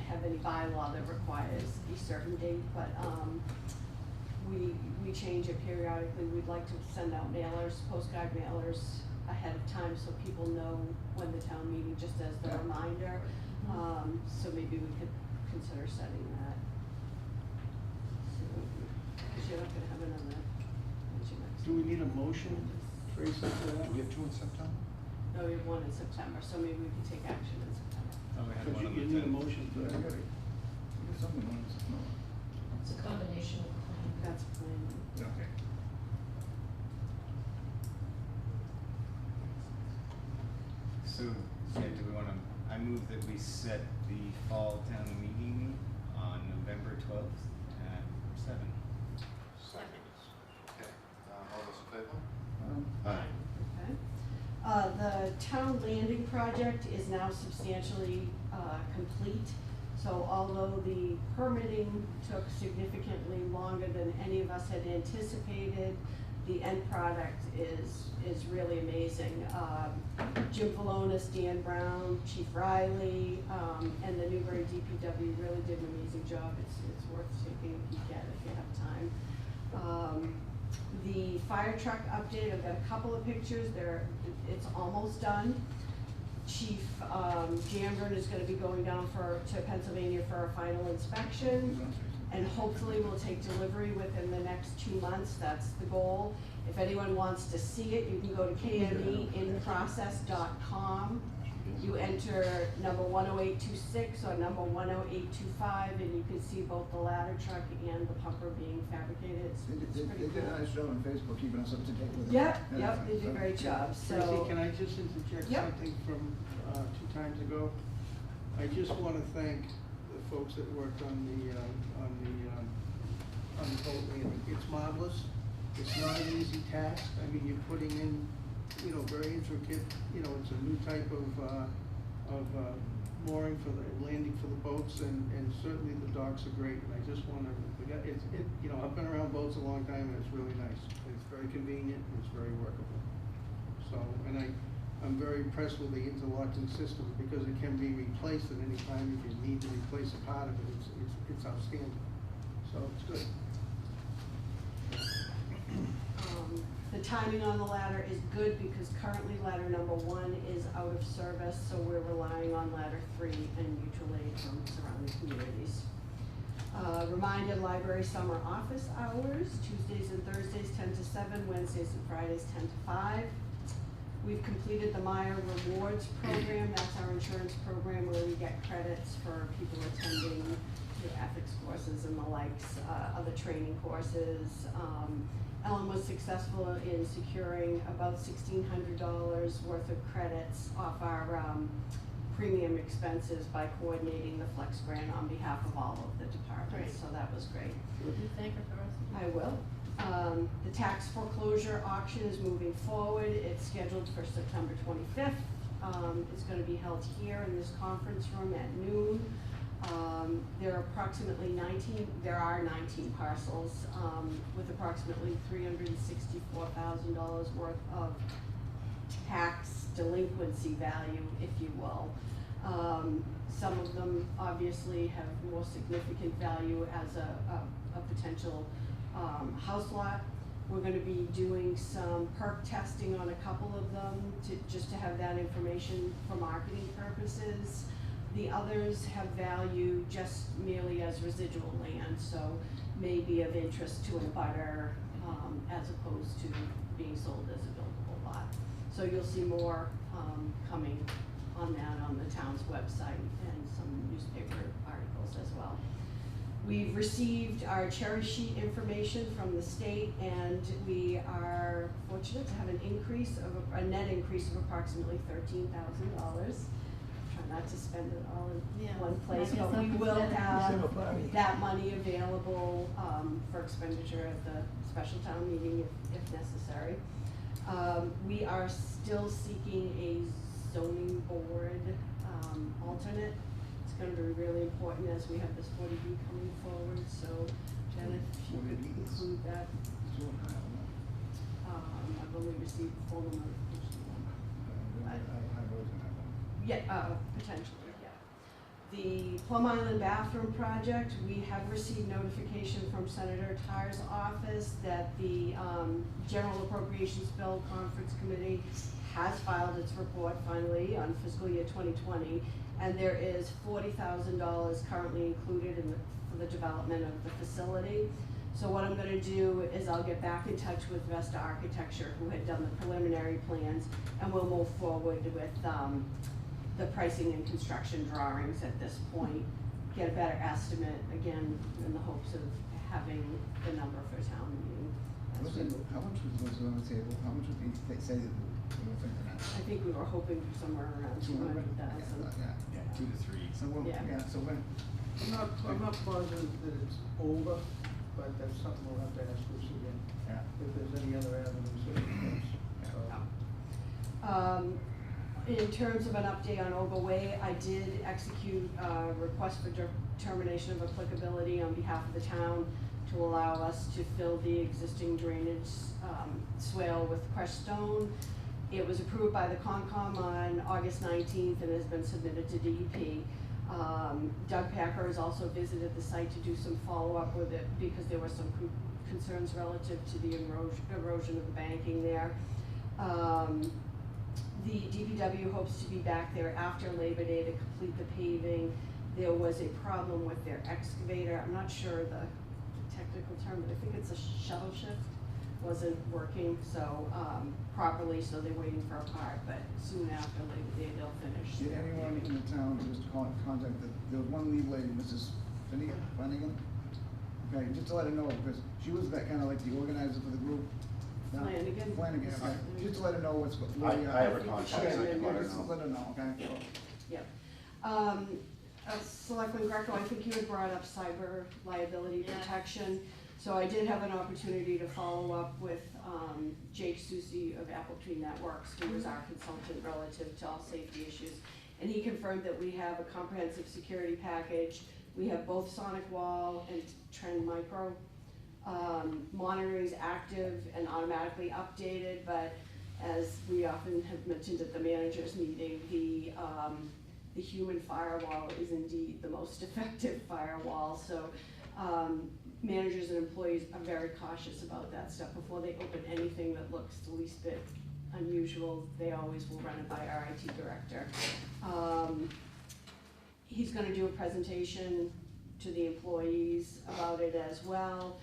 have any bylaw that requires a certain date, but, we change it periodically. We'd like to send out mailers, postcard mailers ahead of time so people know when the town meeting, just as the reminder. So maybe we could consider setting that. So, you're not gonna have another winter next. Do we need a motion, Tracy, for that? Do we have two in September? No, we have one in September, so maybe we can take action in September. Oh, we had But one on you the need a 10th. motion for Yeah, I that. got it. There's something on this, no. It's a combination of the plan. That's planned. Okay. So, yeah, do we wanna, I move that we set the fall town meeting on November 12th at 7. Second. Okay, all those in favor? Aye. Okay. The town landing project is now substantially, complete. So although the permitting took significantly longer than any of us had anticipated, the end product is really amazing. Jim Valonis, Dan Brown, Chief Riley, and the Newbury DPW really did an amazing job. It's worth taking a peek at if you have time. The fire truck update, I've got a couple of pictures, it's almost done. Chief Jambern is gonna be going down to Pennsylvania for a final inspection, and hopefully we'll take delivery within the next 2 months, that's the goal. If anyone wants to see it, you can go to kmeinprocess.com. You enter number 10826 or number 10825, and you can see both the ladder truck and the pumper being fabricated. It's They pretty did a cool. nice job on Facebook, keeping us up to date with it. Yep, they did a great job, so. Tracy, can I just interject Yep. something from 2 times ago? I just want to thank the folks that worked on the boat landing. It's marvelous. It's not an easy task. I mean, you're putting in, very intricate, it's a new type of mooring for the landing for the boats, and certainly the docks are great. And I just want to, I've been around boats a long time, and it's really nice. It's very convenient, and it's very workable. So, and I'm very impressed with the interlocking system, because it can be replaced at any time if you need to replace a part of it. It's outstanding. So it's good. The timing on the ladder is good because currently ladder number 1 is out of service, so we're relying on ladder 3 and mutual aid from surrounding communities. Reminder, library summer office hours, Tuesdays and Thursdays 10 to 7, Wednesdays and Fridays 10 to 5. We've completed the Meyer Rewards program, that's our insurance program where we get credits for people attending ethics courses and the likes, other training courses. Ellen was successful in securing about $1,600 worth of credits off our premium expenses by coordinating the Flex grant on behalf of all of the departments, Great. so that was great. Would you thank her for us? I will. The tax foreclosure auction is moving forward. It's scheduled for September 25th. It's gonna be held here in this conference room at noon. There are 19 parcels, with approximately $364,000 worth of tax delinquency value, if you will. Some of them obviously have more significant value as a potential house lot. We're gonna be doing some perk testing on a couple of them just to have that information for marketing purposes. The others have value just merely as residual land, so may be of interest to a butter, as opposed to being sold as a buildable lot. So you'll see more, coming on that on the town's website and some newspaper articles as well. We've received our cherry sheet information from the state, and we are fortunate to have a net increase of approximately $13,000. Try not to spend it all in Yeah. one place, Might be but we something will better. have that money available, for expenditure at the special town meeting if necessary. We are still seeking a zoning board, alternate. It's gonna be really important as we have this 40B coming forward, so Jen, if you could include that, I've only received formal notification. Yeah, potentially, yeah. The Plum Island bathroom project, we have received notification from Senator Tyer's office that the General Appropriations Bill Conference Committee has filed its report finally on fiscal year 2020, and there is $40,000 currently included for the development of the facility. So what I'm gonna do is I'll get back in touch with Vesta Architecture, who had done the preliminary plans, and we'll move forward with, the pricing and construction drawings at this point. Get a better estimate, again, in the hopes of having the number for town meeting. as we move. How much was on the table? How much would they say that we were thinking at? I think we were hoping for somewhere around 200,000. Yeah. 2 to 3. So we'll, Yeah. yeah, so when, I'm not positive that it's over, but that's something we'll have to ask Bruce again, yeah. if there's any other avenues that we can use. So, In terms of an update on Oba Way, I did execute a request for determination of applicability on behalf of the town to allow us to fill the existing drainage swale with crushed stone. It was approved by the Concom on August 19th and has been submitted to DEP. Doug Packer has also visited the site to do some follow-up with it because there were some concerns relative to the erosion of the banking there. The DPW hopes to be back there after Labor Day to complete the paving. There was a problem with their excavator. I'm not sure the technical term, but I think it's a shuttle shift wasn't working properly, so they're waiting for a part, but soon after Labor Day, they'll finish. Did anyone in the town just contact there was one lead lady, Mrs. Flanagan? Okay, just to let her know, because she was that kind of like the organizer for the group. Flanagan? Flanagan, okay, just to let her know what's, where I we are. have her contact, I can let her Just know. let her know, okay? Yep. Selectman Greco, I think you had brought up cyber liability Yeah. protection. So I did have an opportunity to follow up with Jake Susi of Apple Tree Networks, who was our consultant relative to all safety issues. And he confirmed that we have a comprehensive security package. We have both Sonic Wall and Trend Micro. Monitoring is active and automatically updated, but as we often have mentioned at the managers meeting, the human firewall is indeed the most effective firewall. So managers and employees are very cautious about that stuff. Before they open anything that looks the least bit unusual, they always will run it by our IT director. He's gonna do a presentation to the employees about it as well.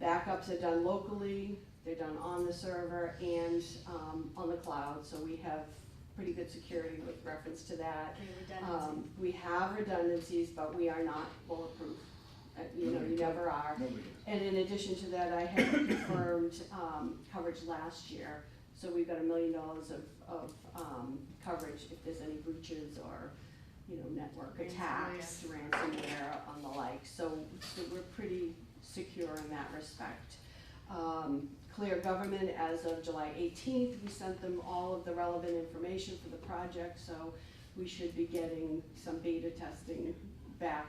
Backups are done locally, they're done on the server and on the cloud, so we have pretty good security with reference to that. We have redundancies, but we are not bulletproof. You know, you never are. Nobody is. And in addition to that, I had confirmed coverage last year, so we've got $1 million of coverage if there's any breaches or, you know, network attacks, ransomware, and the like. So we're pretty secure in that respect. Clear Government, as of July 18th, we sent them all of the relevant information for the project, so we should be getting some beta testing back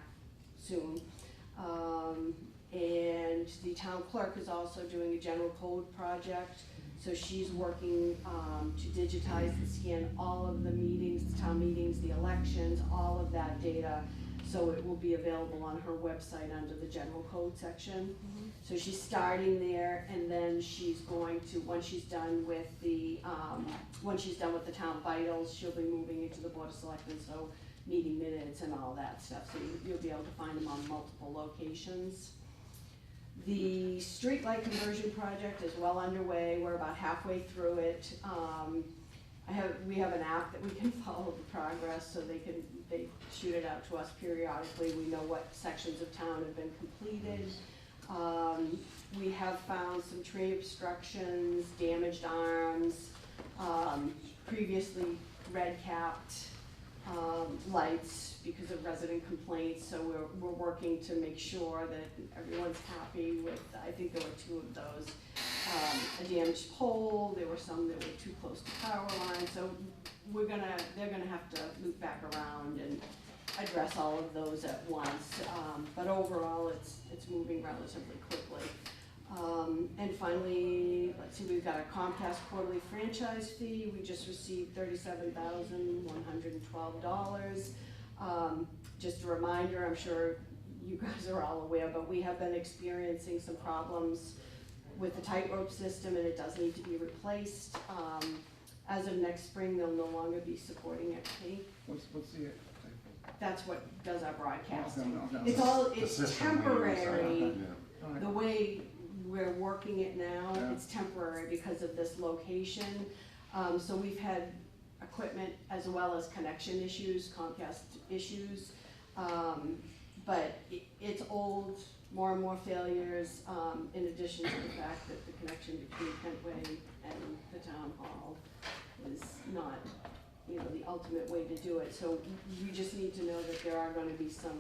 soon. And the town clerk is also doing a general code project, so she's working to digitize and scan all of the meetings, the town meetings, the elections, all of that data, so it will be available on her website under the general code section. So she's starting there, and then she's going to, once she's done with the town vitals, she'll be moving into the Board of Selectmen, so meeting minutes and all that stuff, so you'll be able to find them on multiple locations. The streetlight conversion project is well underway, we're about halfway through it. We have an app that we can follow the progress, so they shoot it out to us periodically, we know what sections of town have been completed. We have found some tree obstructions, damaged arms, previously red-capped lights because of resident complaints, so we're working to make sure that everyone's happy with, I think there were 2 of those. A damaged pole, there were some that were too close to power lines, so they're gonna have to loop back around and address all of those at once. But overall, it's moving relatively quickly. And finally, let's see, we've got a Comcast quarterly franchise fee. We just received $37,112. Just a reminder, I'm sure you guys are all aware, but we have been experiencing some problems with the tightrope system, and it does need to be replaced. As of next spring, they'll no longer be supporting XP. What's the, That's what does our broadcasting. Okay. It's all, The it's system, temporary, Alright. the way we're working it now, Yeah. it's temporary because of this location. So we've had equipment as well as connection issues, Comcast issues. But it's old, more and more failures, in addition to the fact that the connection between Kentway and the town hall is not, the ultimate way to do it. So we just need to know that there are gonna be some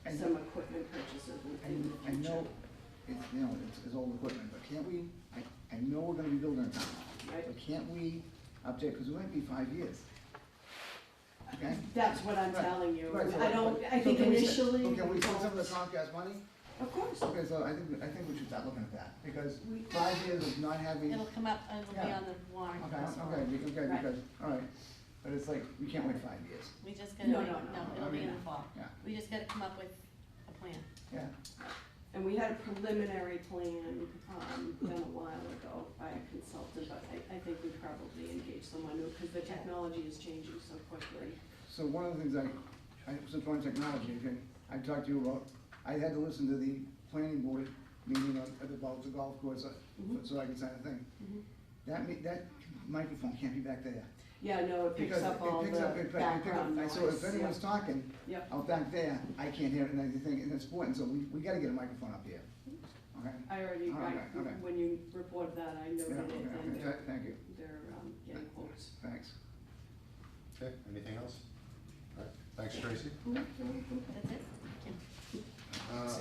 equipment purchases in the I future. know, it's old equipment, but can't we, I know we're gonna be building a town hall. Right. But can't we update, because it might be 5 years. Okay? That's what I'm Right. telling you. Right, so- I so think can we initially. So can we we spend some of the don't- Comcast money? Of course. Okay, so I think we should start looking at that, because We- 5 years of not having. It'll come up, it'll be Yeah. on the warrant. Okay, as well. okay, Right. because, all right, but it's like, we can't wait 5 years. We just gotta, No, make- no, no, it'll I be in mean, the fall. yeah. We just gotta come up with a plan. Yeah, And we had a preliminary plan, done a while ago by a consultant, but I think we'd probably engage someone new, because the technology is changing so quickly. so one of the things since we're on technology, again, I talked to you about, I had to listen to the planning board meeting about the golf course, Mhm. so I can sign a thing. Mhm. That microphone can't be back there. Yeah, no, it picks Because up all the background noise. So if anyone's talking Yep. out back there, I can't hear it, and everything, and it's important, so we gotta get a microphone up here, okay? I already, Okay, okay. when you reported that, I noted Yeah, it, okay, and okay, they're, thank you, they're, getting quotes. thanks. Okay, anything else? All right, thanks, Tracy. That's it?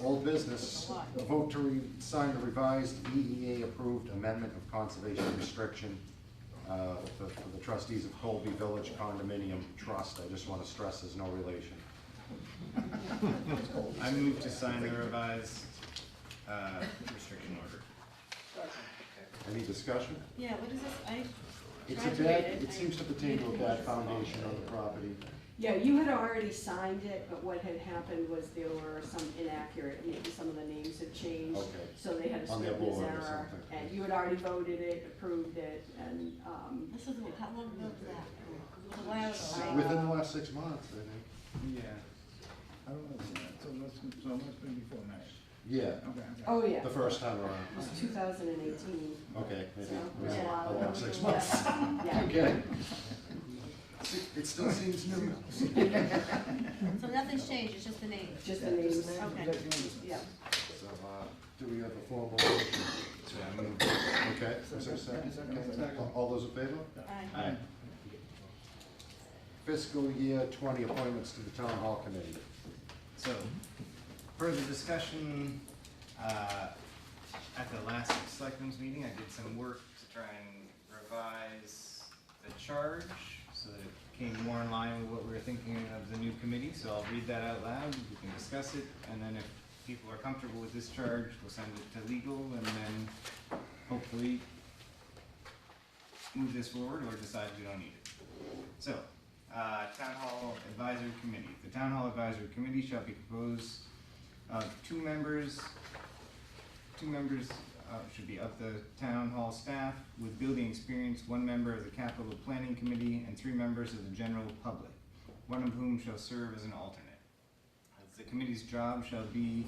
Old business, a vote to sign the revised EEA-approved amendment of conservation restriction for the trustees of Colby Village Condominium Trust. I just want to stress there's no relation. I move to sign the revised, restriction order. Any discussion? Yeah, what is this? I It's tried a to bad, read it. it seems to pertain to a bad foundation on the property. Yeah, you had already signed it, but what had happened was there were some inaccurate, maybe some of the names had changed. Okay. So they had a On their scrivener's board or error, something. and you had already voted it, approved it, and, This was, how long ago was that? It was a while ago, right? Within the last 6 months, I think. Yeah. I don't know, so let's bring before marriage. Yeah, Okay, okay. oh, yeah. the first time around. It was 2018. Okay, maybe So, it was yeah. a long 6 months. Yeah. Okay. It still seems new. So nothing's changed, it's just the name. Just the names. Okay. Yeah. So, do we have a formal motion? So I move. Okay, is there a second? Second. Okay. All those in favor? Aye. Aye. Fiscal year 20 appointments to the town hall committee. So, further discussion, at the last selectmen's meeting, I did some work to try and revise the charge so that it came more in line with what we were thinking of the new committee, so I'll read that out loud, we can discuss it, and then if people are comfortable with this charge, we'll send it to legal, and then hopefully move this forward or decide we don't need it. So, Town Hall Advisory Committee. The Town Hall Advisory Committee shall be composed of two members should be of the Town Hall staff with building experience, one member of the Capital Planning Committee, and 3 members of the general public, one of whom shall serve as an alternate. The committee's job shall be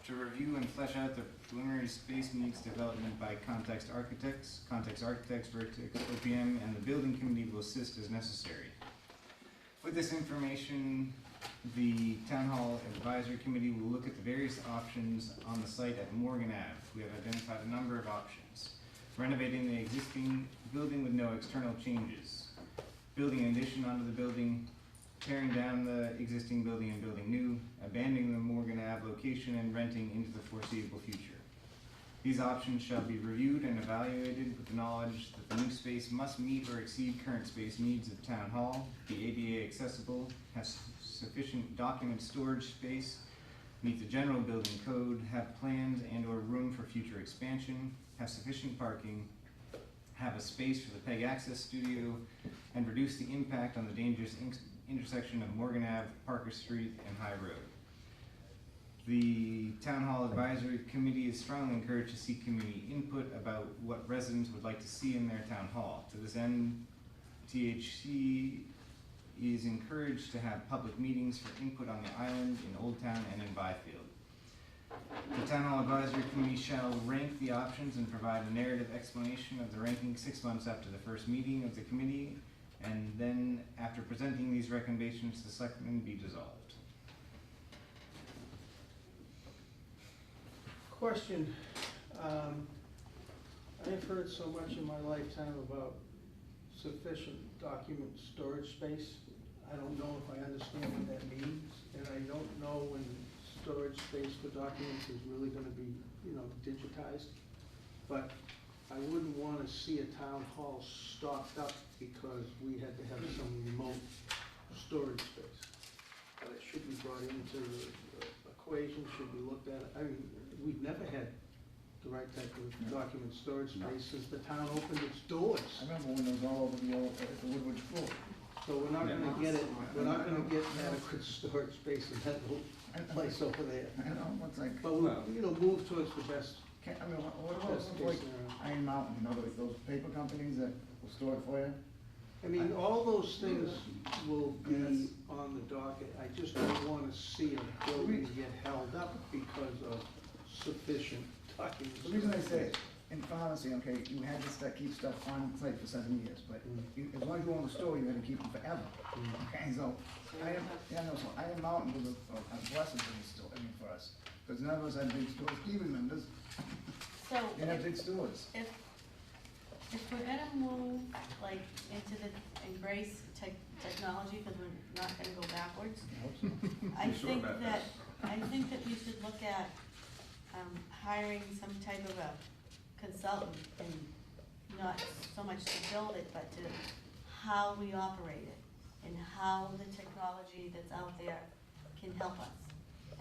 to review and flesh out the preliminary space needs development by Context Architects, Vertex OPM, and the building committee will assist as necessary. With this information, the Town Hall Advisory Committee will look at the various options on the site at Morgan Ave. We have identified a number of options. Renovating the existing building with no external changes. Building an addition onto the building. Tearing down the existing building and building new. Abandoning the Morgan Ave location and renting into the foreseeable future. These options shall be reviewed and evaluated with the knowledge that the new space must meet or exceed current space needs of Town Hall, be ADA accessible, have sufficient document storage space, meet the general building code, have plans and or room for future expansion, have sufficient parking, have a space for the PEG Access Studio, and reduce the impact on the dangerous intersection of Morgan Ave, Parker Street, and High Road. The Town Hall Advisory Committee is strongly encouraged to seek community input about what residents would like to see in their town hall. To this end, THC is encouraged to have public meetings for input on the island, in Old Town, and in Byfield. The Town Hall Advisory Committee shall rank the options and provide a narrative explanation of the ranking 6 months after the first meeting of the committee, and then, after presenting these recommendations, the selectmen be dissolved. Question, I've heard so much in my lifetime about sufficient document storage space. I don't know if I understand what that means, and I don't know when storage space for documents is really gonna be, digitized. But I wouldn't wanna see a town hall stocked up because we had to have some remote storage space. But it should be brought into the equation, should be looked at. I mean, we've never had the right type of document storage space since the town opened its doors. I remember when it was all over the Woodward floor. So we're not gonna get it, we're not gonna get adequate storage space in that little place over there. I know, it's like, But we'll move towards the best. what about Best something like case scenario. Iron Mountain, those paper companies that will store it for you? I mean, all those things will be on the docket. I just don't wanna see a building get held up because of sufficient documents. The reason I say, in pharmacy, okay, you had to keep stuff on site for 7 years, but as long as you own the store, you had to keep them forever. Okay, so, Iron Mountain was a blessing for the store, for us, because none of us had big stores, even members, So, they had big stores. if we're gonna move, like, into the embrace technology, because we're not gonna go backwards, I hope so. I You sure think about that, I think that we should look at, hiring some type of a consultant, and not so much to build it, but to how we operate it, and how the technology that's out there can help us.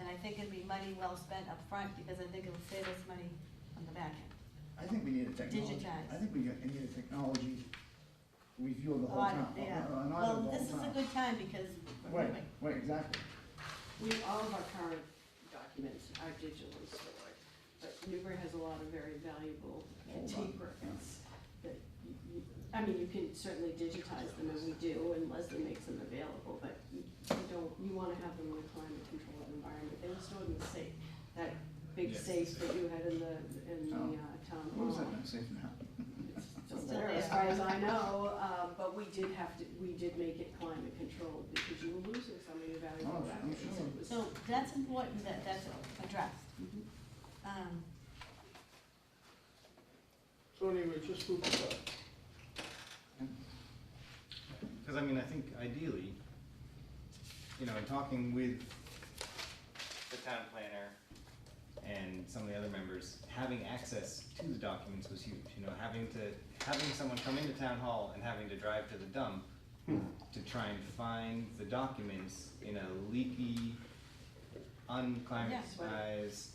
And I think it'd be money well spent up front, because I think it'll save us money on the back end. I think we need a technology. Digitize. I think we need a technology review of the whole town. Yeah, An audit well, of the this is whole a town. good time, because we're Right, moving. right, exactly. All of our current documents are digitally stored, but Newbury has a lot of very valuable antique records that you can certainly digitize them, and we do, and Leslie makes them available, but you wanna have them in a climate controlled environment. They were stored in the safe, that big Yes. safe that you had in the town hall. What was that gonna say for now? It's still Still there, as there. far as I know, but we did make it climate controlled, because you were losing some of your valuable Oh, I'm records. sure. It was- So that's important that that's addressed. Mhm. So anyway, just food for thought. Because I think ideally, in talking with the town planner and some of the other members, having access to the documents was huge. Having someone come into town hall and having to drive to the dump to try and find the documents in a leaky, unclimatized,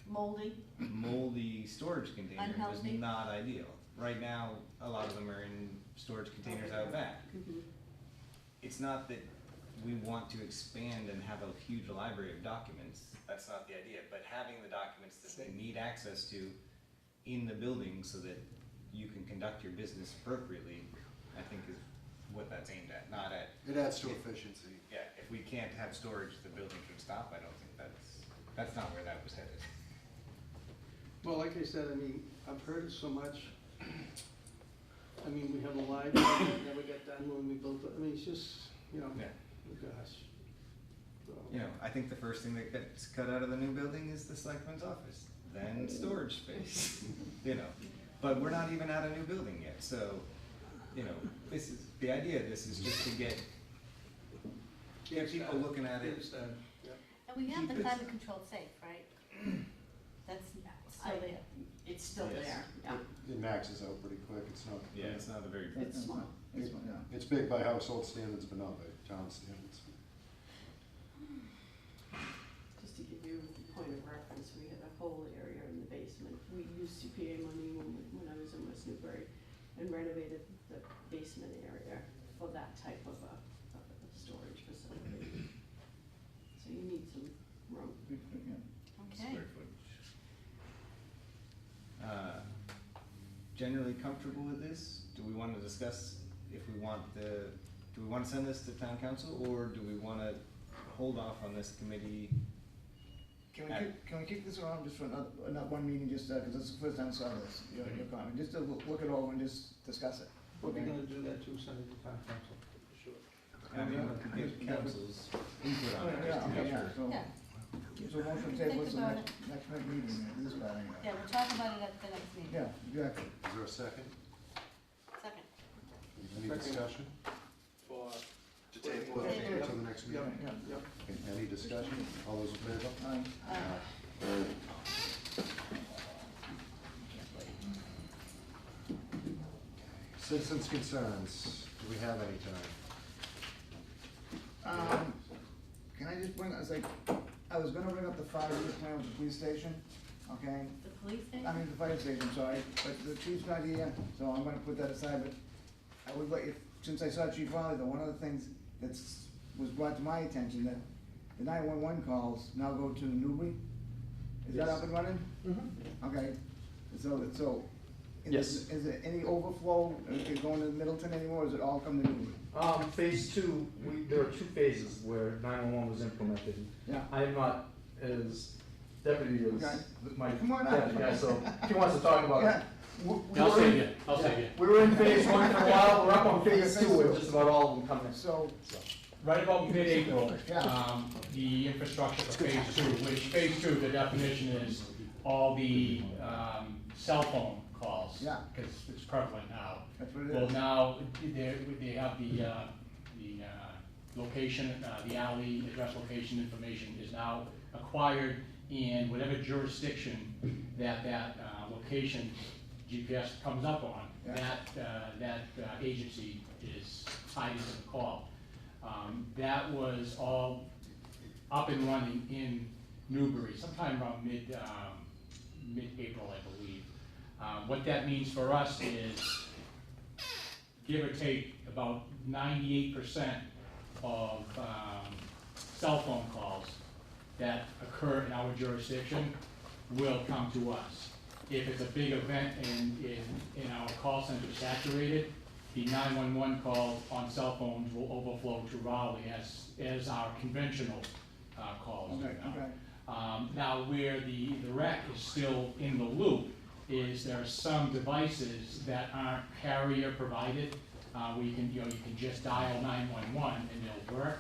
Moldy, storage container was Unhealthy. not ideal. Right now, a lot of them are in storage containers out back. Mhm. It's not that we want to expand and have a huge library of documents, that's not the idea, but having the documents that they need access to in the building so that you can conduct your business appropriately, I think is what that's aimed at, not at, It adds to efficiency. yeah, if we can't have storage, the building should stop, I don't think that's not where that was headed. Well, like I said, I've heard it so much. We have a library that never got done when we built it. It's just, Yeah. oh gosh. So- I think the first thing that gets cut out of the new building is the selectman's office, then storage space, But we're not even at a new building yet, so, the idea of this is just to get people looking at it. Understand, yeah. and we have the Keep it- climate controlled safe, right? That's still there. It's still Yes. there, yeah. It maxes out pretty quick, it's not. Yeah, it's not a very. It's small. It's big by household standards, but not by town standards. Just to give you a point of reference, we had a whole area in the basement. We used CPA money when I was in West Newbury and renovated the basement area for that type of a storage facility. So you need some room. Okay. Square footage. Generally comfortable with this? Do we want to discuss if we want do we want to send this to town council, or do we want to hold off on this committee Can we kick this around just for another one meeting, just, cause it's the first time I saw this, your comment, just to look it over and just discuss it. We're gonna do that too, send it to town council, for sure. Council's input Oh, on it. yeah, just to okay, make yeah, sure. so, Yeah. so motion table, what's the Think about next meeting, this part anyway. Yeah, we'll talk about it at the next meeting. Yeah, exactly. Is there a second? Second. Any discussion? To table Table. it until the next Yeah, meeting? yeah, yeah. Any discussion? All those in favor? Citizens' concerns, do we have any tonight? Can I just bring, I was gonna bring up the 5-year plan with the police station, okay? The police station? I mean, the fire station, sorry, but the chief's not here, so I'm gonna put that aside, but I would like, since I saw Chief Raleigh, though, one of the things was brought to my attention, that the 911 calls now go to Newbury? Is that Yes. up and running? Okay, so, Yes. is there any overflow, going to Middleton anymore, or is it all come to Newbury? Phase two, there are two phases where 911 was implemented. Yeah. I am not as deputy as Okay. my Come on up. deputy guy, so if he wants to talk about Yeah. it. We I'll were save in- you, I'll save you. We were in phase one for a while, we're up on phase two, with just about all of them coming. So, Right about mid-April, Yeah. the infrastructure for phase two, which phase two, the definition is all the, cell phone calls. Yeah. Cause it's prevalent now. that's what it Well, is. now, they have the location, the alley, address location information is now acquired in whatever jurisdiction that location GPS comes up on, Yeah. that agency is tied into the call. That was all up and running in Newbury sometime around mid-April, I believe. What that means for us is, give or take, about 98% of cell phone calls that occur in our jurisdiction will come to us. If it's a big event and our call center is saturated, the 911 calls on cell phones will overflow to Raleigh as our conventional calls do Okay, now. okay. Now, where the rec is still in the loop is there are some devices that aren't carrier provided. Where you can just dial 911 and they'll work.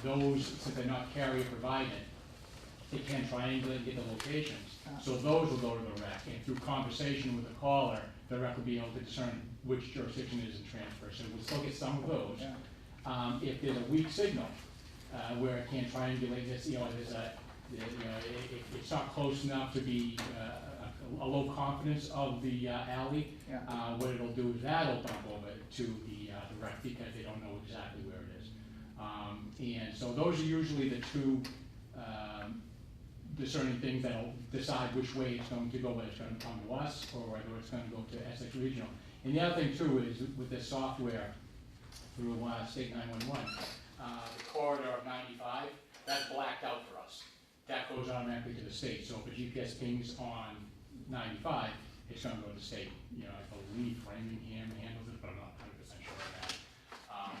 Those, since they're not carrier provided, they can't triangulate and get the locations. So those will go to the rec, and through conversation with the caller, the rec will be able to discern which jurisdiction it is in transfer. So we'll still get some of those. Yeah. If there's a weak signal, where it can't triangulate this, it's not close enough to be, a low confidence of the alley. Yeah. What it'll do is that'll bump over to the rec because they don't know exactly where it is. And so those are usually the two, discerning things that'll decide which way it's going to go, whether it's gonna come to us or whether it's gonna go to Essex Regional. And the other thing too is with this software through State 911, the corridor of 95, that's blacked out for us. That goes automatically to the state. So if a GPS pings on 95, it's gonna go to the state. I believe Framingham handles it, but I'm not 100% sure of that.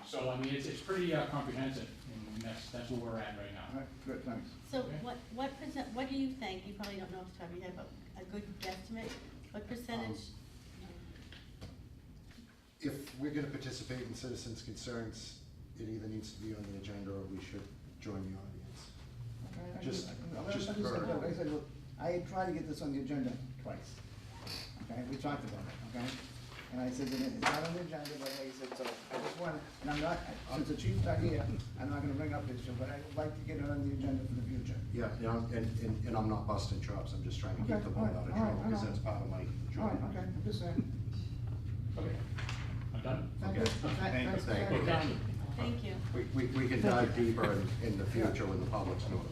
So I mean, it's pretty comprehensive, and that's where we're at right now. All right, good, thanks. So Okay. what do you think, you probably don't know off the top of your head, but a good guesstimate, what percentage? If we're gonna participate in citizens' concerns, it either needs to be on the agenda or we should join the audience. Okay, Just like verbal. I said, look, I had tried to get this on the agenda twice. Okay, we talked about it, okay? And I said, that it's not on the agenda, but like I said, so I just want, and I'm not, since the chief's not here, I'm not gonna bring up this issue, but I would like to get it on the agenda for the future. Yeah, and I'm not busting chops, I'm just trying to keep Okay, the ball out of all right, trouble, because all right. that's part of my All job. right, okay, I'm just saying. Okay. I'm done? Thank you. Thanks for Thank you. your time. Thank you. We can dive deeper in the future when the public's notified.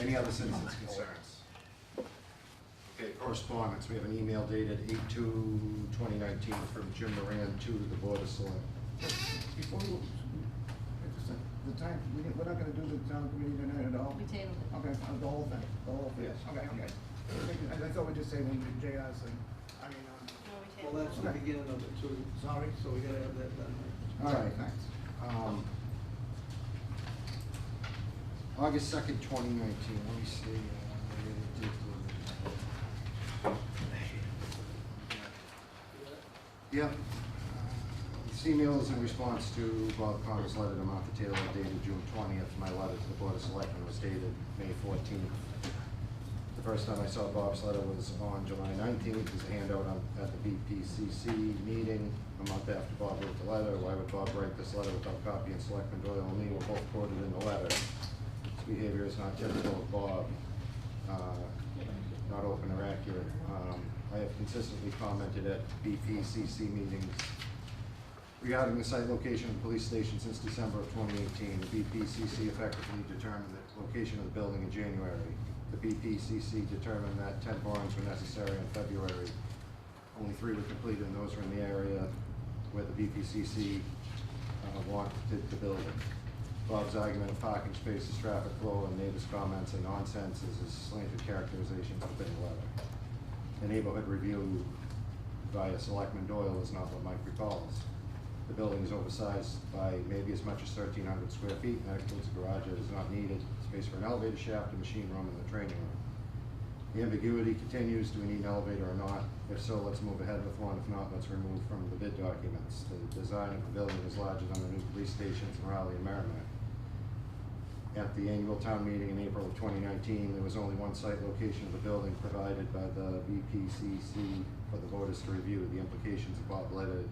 Any other citizens' concerns? Okay, correspondence, we have an email dated 8/2/2019 from Jim Moran to the Board of Selectmen. Before we, the time, we're not gonna do the town committee tonight at all? We tabled it. Okay, the whole thing, Yes. Okay, okay. I thought we'd just say when JR said, I mean, No, we Well, tabled that's it. the beginning of it too, sorry. so we gotta have that done. All right, thanks. August 2nd, 2019, let me see. Yep. This email is in response to Bob Connor's letter to Martha Taylor dated June 20th. My letter to the Board of Selectmen was dated May 14th. The first time I saw Bob's letter was on July 19th. There's a handout at the BPCC meeting a month after Bob wrote the letter. Why would Bob write this letter without copying Selectman Doyle and me? Were both quoted in the letter. This behavior is not typical of Bob, not open or accurate. I have consistently commented at BPCC meetings regarding the site location of the police station since December of 2018. The BPCC effectively determined the location of the building in January. The BPCC determined that 10 borings were necessary in February. Only 3 were completed, and those were in the area where the BPCC wanted the building. Bob's argument of parking spaces, traffic flow, and neighbors' comments are nonsense as his slanted characterizations within the letter. The neighborhood review via Selectman Doyle is not what Mike recalls. The building is oversized by maybe as much as 1,300 square feet, and that includes a garage that is not needed, space for an elevator shaft, a machine room, and the training room. The ambiguity continues, do we need an elevator or not? If so, let's move ahead with one. If not, let's remove from the bid documents. The design of the building is larger than the new police stations in Raleigh and Merrimack. At the annual town meeting in April of 2019, there was only one site location of the building provided by the BPCC for the voters to review. The implications of Bob's letter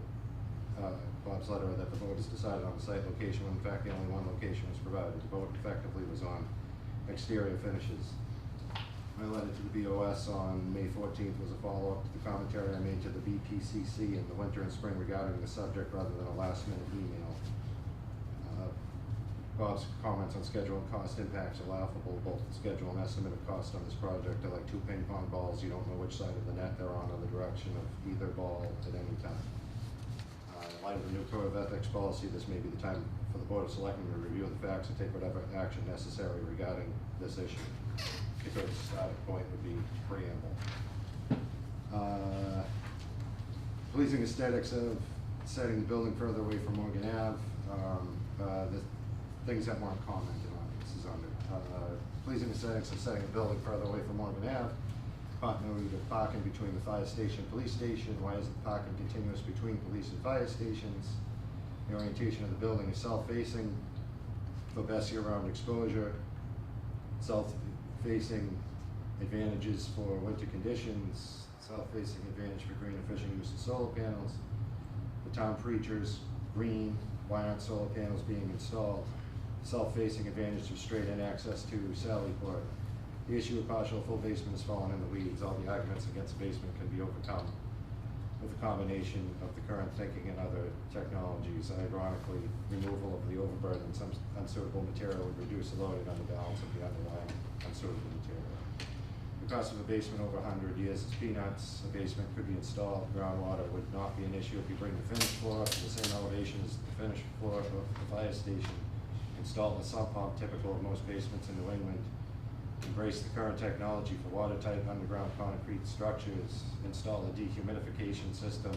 that the voters decided on the site location when in fact the only one location was provided. The vote effectively was on exterior finishes. My letter to the BOS on May 14th was a follow-up to the commentary I made to the BPCC in the winter and spring regarding the subject rather than a last-minute email. Bob's comments on schedule and cost impacts are laughable. Both the schedule and estimate of cost on this project are like 2 ping pong balls. You don't know which side of the net they're on or the direction of either ball at any time. In light of the new code of ethics policy, this may be the time for the Board of Selectmen to review the facts and take whatever action necessary regarding this issue. The code's starting point would be preamble. Pleasing aesthetics of setting the building further away from Morgan Ave. The things that weren't commented on, this is under. Pleasing aesthetics of setting the building further away from Morgan Ave. Continuity of parking between the fire station and police station. Why is the parking continuous between police and fire stations? The orientation of the building is south-facing for best year-round exposure. South-facing advantages for winter conditions. South-facing advantage for green and fishing use of solar panels. The town preachers, green. Why aren't solar panels being installed? South-facing advantage to straight-in access to Sallyport. The issue of partial or full basement has fallen in the weeds. All the arguments against basement can be overcome with a combination of the current thinking and other technologies. Ironically, removal of the overburden and some unsuitable material would reduce the loading on the balance of the underlying unsuitable material. The cost of a basement over 100 years is peanuts. A basement could be installed. Groundwater would not be an issue if you bring the finished floor up to the same elevation as the finished floor of the fire station. Install a sump pump typical of most basements in New England. Embrace the current technology for watertight underground concrete structures. Install a dehumidification system.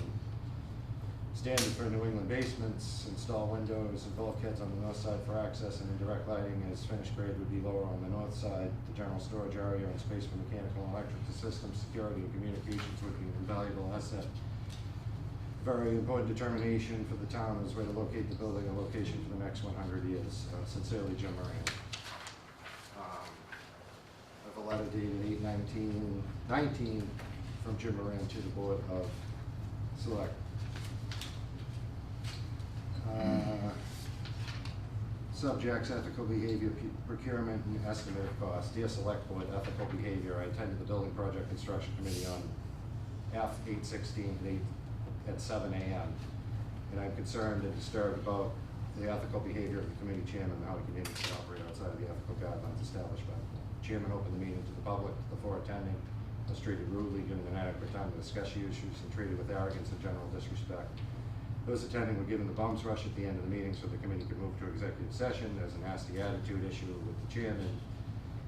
Standard for New England basements. Install windows and bulkheads on the north side for access and indirect lighting, as finished grade would be lower on the north side. The general storage area and space for mechanical and electrical systems, security and communications would be an invaluable asset. Very important determination for the town is where to locate the building and location for the next 100 years. Sincerely, Jim Moran. A letter dated 8/19/19 from Jim Moran to the Board of Select. Subjects, ethical behavior, procurement, and estimate of cost. Dear Select Board, ethical behavior. I attended the Building Project Construction Committee on F/8/16 at 7 a.m. And I'm concerned and disturbed about the ethical behavior of the committee chairman and how he continues to operate outside of the ethical guidelines established by the board. Chairman opened the meeting to the public, the floor attending, was treated rudely, given an adequate time to discuss issues, and treated with arrogance and general disrespect. Those attending were given the bum's rush at the end of the meeting so the committee could move to executive session. There's a nasty attitude issue with the chairman.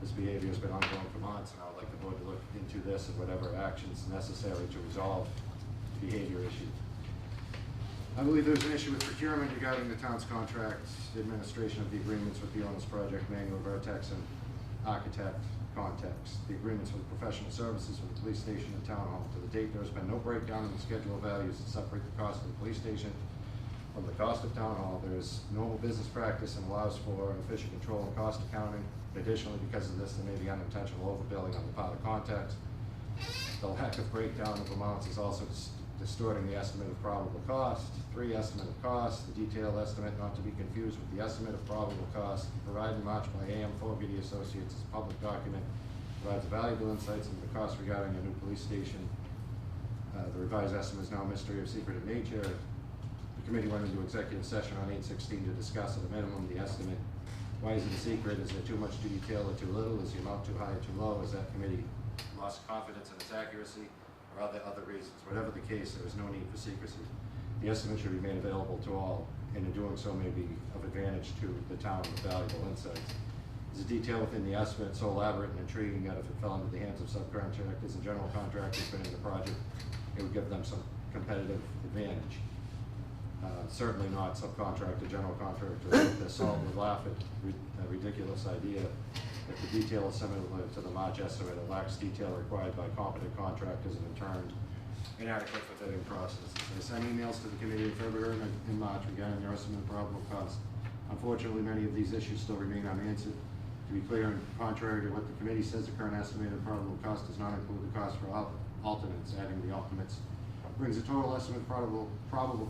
This behavior has been ongoing for months, and I would like the board to look into this and whatever actions necessary to resolve the behavior issue. I believe there's an issue with procurement regarding the town's contracts, administration of the agreements with the owner's project manual, Vertex, and architect context. The agreements for the professional services for the police station and town hall. To the date, there has been no breakdown in the schedule of values that separate the cost of the police station from the cost of town hall. There is normal business practice and allows for efficient control and cost accounting. Additionally, because of this, there may be unintentional overbilling on the part of contacts. The lack of breakdown of amounts is also distorting the estimate of probable cost. 3, estimate of cost. The detailed estimate, not to be confused with the estimate of probable cost, provided in March by AM Fogarty Associates as a public document, provides valuable insights into the cost regarding a new police station. The revised estimate is now a mystery of secretive nature. The committee went into executive session on 8/16 to discuss at a minimum the estimate. Why is it a secret? Is there too much detail or too little? Is the amount too high or too low? Is that committee lost confidence in its accuracy? Or are there other reasons? Whatever the case, there is no need for secrecy. The estimate should be made available to all, and in doing so may be of advantage to the town with valuable insights. Is the detail within the estimate so elaborate and intriguing that if it fell into the hands of subcontractors and general contractors bidding the project, it would give them some competitive advantage? Certainly not subcontractor, general contractor. They're solid would laugh at a ridiculous idea. If the detail is similar to the March estimate, it lacks detail required by competent contractors and in turn inadequate for bidding processes. I sent emails to the committee in February and in March regarding the estimate of probable cost. Unfortunately, many of these issues still remain unanswered. To be clear, and contrary to what the committee says, the current estimated probable cost does not include the cost for alternates. Adding the alternates brings the total estimate probable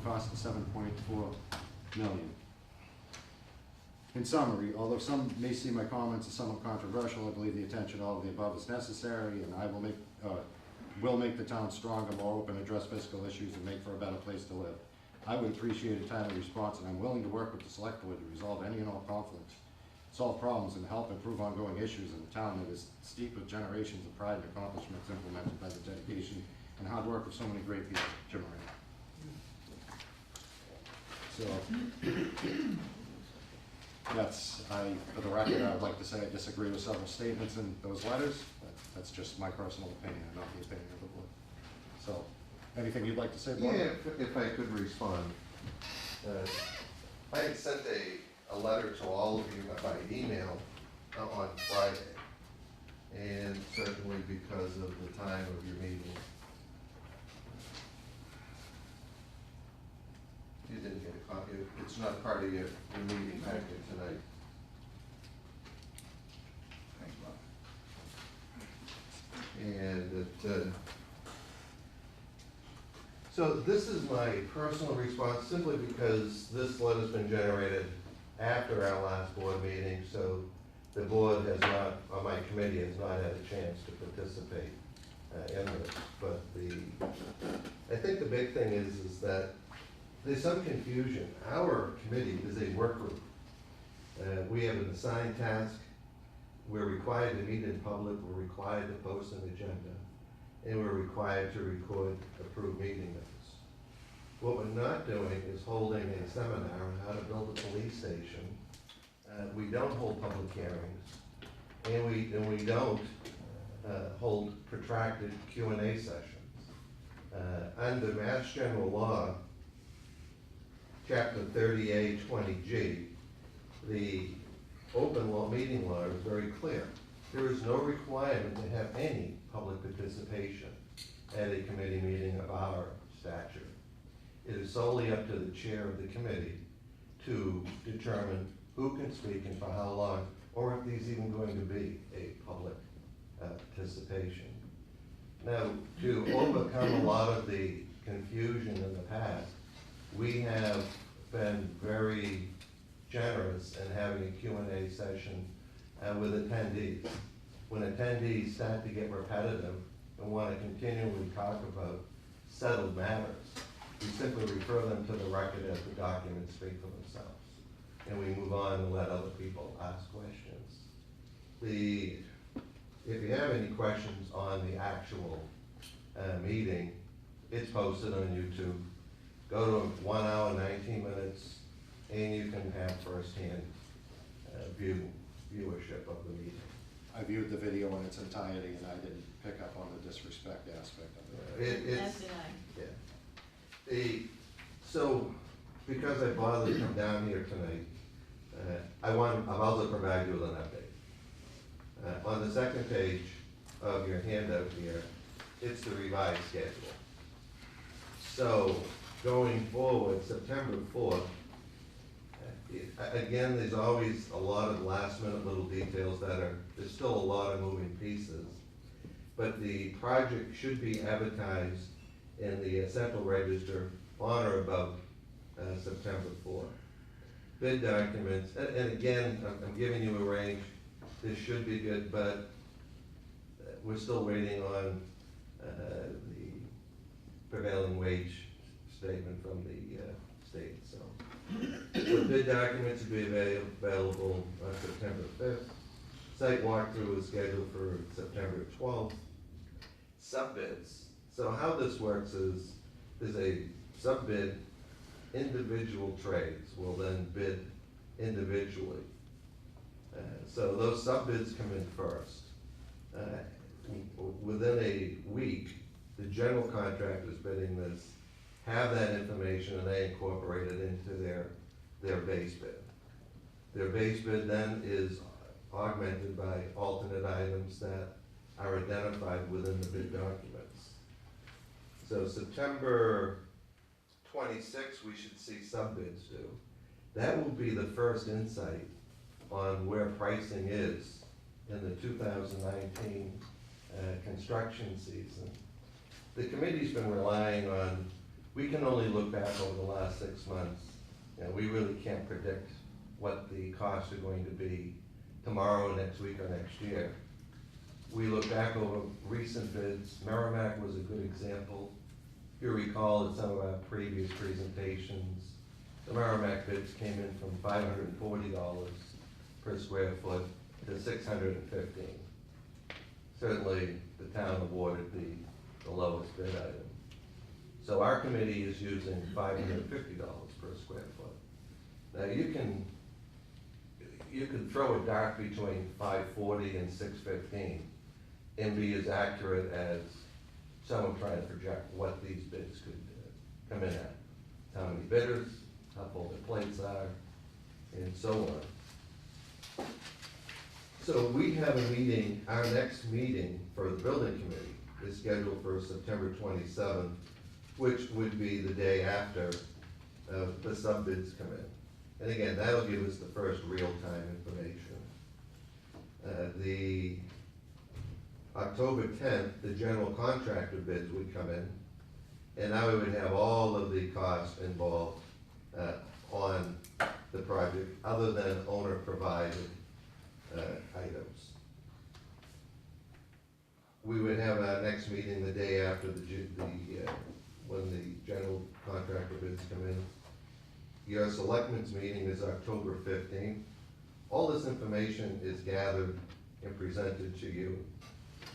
cost to $7.4 million. In summary, although some may see my comments as somewhat controversial, I believe the attention to all of the above is necessary, and I will make the town stronger, more open, address fiscal issues, and make for a better place to live. I would appreciate a timely response, and I'm willing to work with the select board to resolve any and all conflicts, solve problems, and help improve ongoing issues in the town that is steeped with generations of pride and accomplishments implemented by the dedication and hard work of so many great people. Jim Moran. So, for the record, I would like to say I disagree with several statements in those letters, but that's just my personal opinion, not the opinion of the board. So, anything you'd like to say, Bob? Yeah, if I could respond. I had sent a letter to all of you by email on Friday, and certainly because of the time of your meeting, you didn't get a copy. It's not part of your meeting packet tonight. Thanks, Bob. And so this is my personal response, simply because this letter's been generated after our last board meeting, so the board has not, or my committee has not had a chance to participate in this. But I think the big thing is that there's some confusion. Our committee is a work group. We have an assigned task. We're required to meet in public. We're required to post an agenda. And we're required to record approved meeting minutes. What we're not doing is holding a seminar on how to build a police station. We don't hold public hearings. And we don't hold protracted Q&A sessions. Under Mass General Law, Chapter 3820G, the open law meeting law is very clear. There is no requirement to have any public participation at a committee meeting of our stature. It is solely up to the chair of the committee to determine who can speak and for how long, or if there's even going to be a public participation. Now, to overcome a lot of the confusion in the past, we have been very generous in having a Q&A session with attendees. When attendees start to get repetitive and want to continually talk about settled matters, we simply refer them to the record as the documents speak for themselves. And we move on and let other people ask questions. If you have any questions on the actual meeting, it's posted on YouTube. Go to 1 hour, 19 minutes, and you can have firsthand viewership of the meeting. I viewed the video in its entirety, and I didn't pick up on the disrespect aspect of it. As did I. Yeah. So, because I bothered to come down here tonight, I'm also provide you with an update. On the second page of your handout here, it's the revised schedule. So, going forward, September 4th, again, there's always a lot of last minute little details there's still a lot of moving pieces. But the project should be advertised in the Central Register on or about September 4th. Bid documents, and again, I'm giving you a range, this should be good, but we're still waiting on the prevailing wage statement from the state, so. The bid documents will be available on September 5th. Site walkthrough is scheduled for September 12th. Subbids. So how this works is, there's a subbid, individual trades will then bid individually. So those subbids come in first. Within a week, the general contractors bidding this have that information and they incorporate it into their base bid. Their base bid then is augmented by alternate items that are identified within the bid documents. So September 26th, we should see subbids due. That will be the first insight on where pricing is in the 2019 construction season. The committee's been relying on, we can only look back over the last 6 months, and we really can't predict what the costs are going to be tomorrow, next week, or next year. We look back over recent bids. Merrimack was a good example. If you recall, in some of our previous presentations, the Merrimack bids came in from $540 per square foot to $615. Certainly, the town awarded the lowest bid item. So our committee is using $550 per square foot. Now you can throw a dart between $540 and $615 and be as accurate as someone trying to project what these bids could come in at. How many bidders, how full the plates are, and so on. So we have a meeting, our next meeting for the building committee is scheduled for September 27th, which would be the day after the sub-bids come in. And again, that'll give us the first real-time information. The October 10th, the general contractor bids would come in, and now we would have all of the costs involved on the project, other than owner-provided items. We would have our next meeting the day after when the general contractor bids come in. Your selectmen's meeting is October 15th. All this information is gathered and presented to you.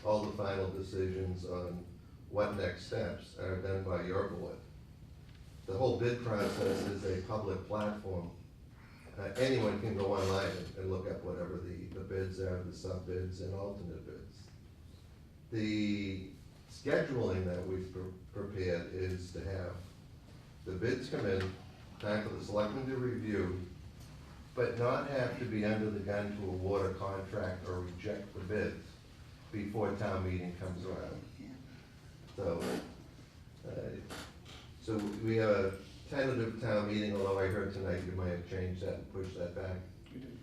All the final decisions on what next steps are done by your board. The whole bid process is a public platform. Anyone can go online and look up whatever the bids are, the sub-bids and alternate bids. The scheduling that we've prepared is to have the bids come in, time for the selectmen to review, but not have to be under the gun to award a contract or reject the bids before town meeting comes around. So we have a tentative town meeting, although I heard tonight you might have changed that and pushed that back. We did.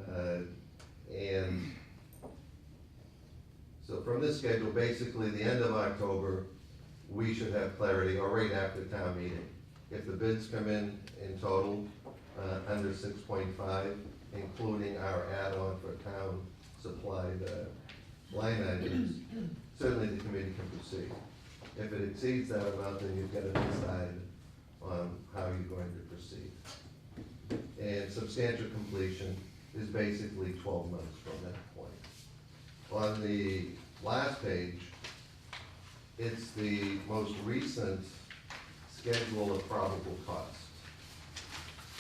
Okay. And so from this schedule, basically the end of October, we should have clarity, or right after town meeting. If the bids come in total, under 6.5, including our add-on for town supplied line items, certainly the committee can proceed. If it exceeds that amount, then you've got to decide on how you're going to proceed. And substantial completion is basically 12 months from that point. On the last page, it's the most recent schedule of probable cost.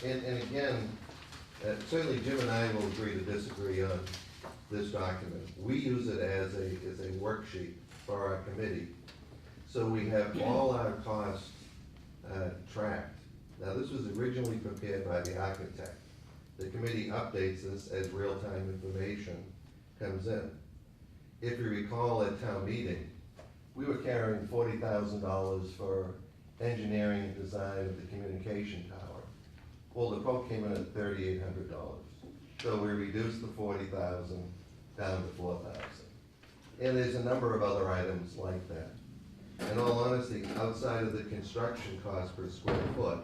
And again, certainly Jim and I will agree to disagree on this document. We use it as a worksheet for our committee. So we have all our costs tracked. Now, this was originally prepared by the architect. The committee updates this as real-time information comes in. If you recall at town meeting, we were carrying $40,000 for engineering and design of the communication tower. Well, the quote came in at $3,800. So we reduced the 40,000 down to 4,000. And there's a number of other items like that. In all honesty, outside of the construction cost per square foot,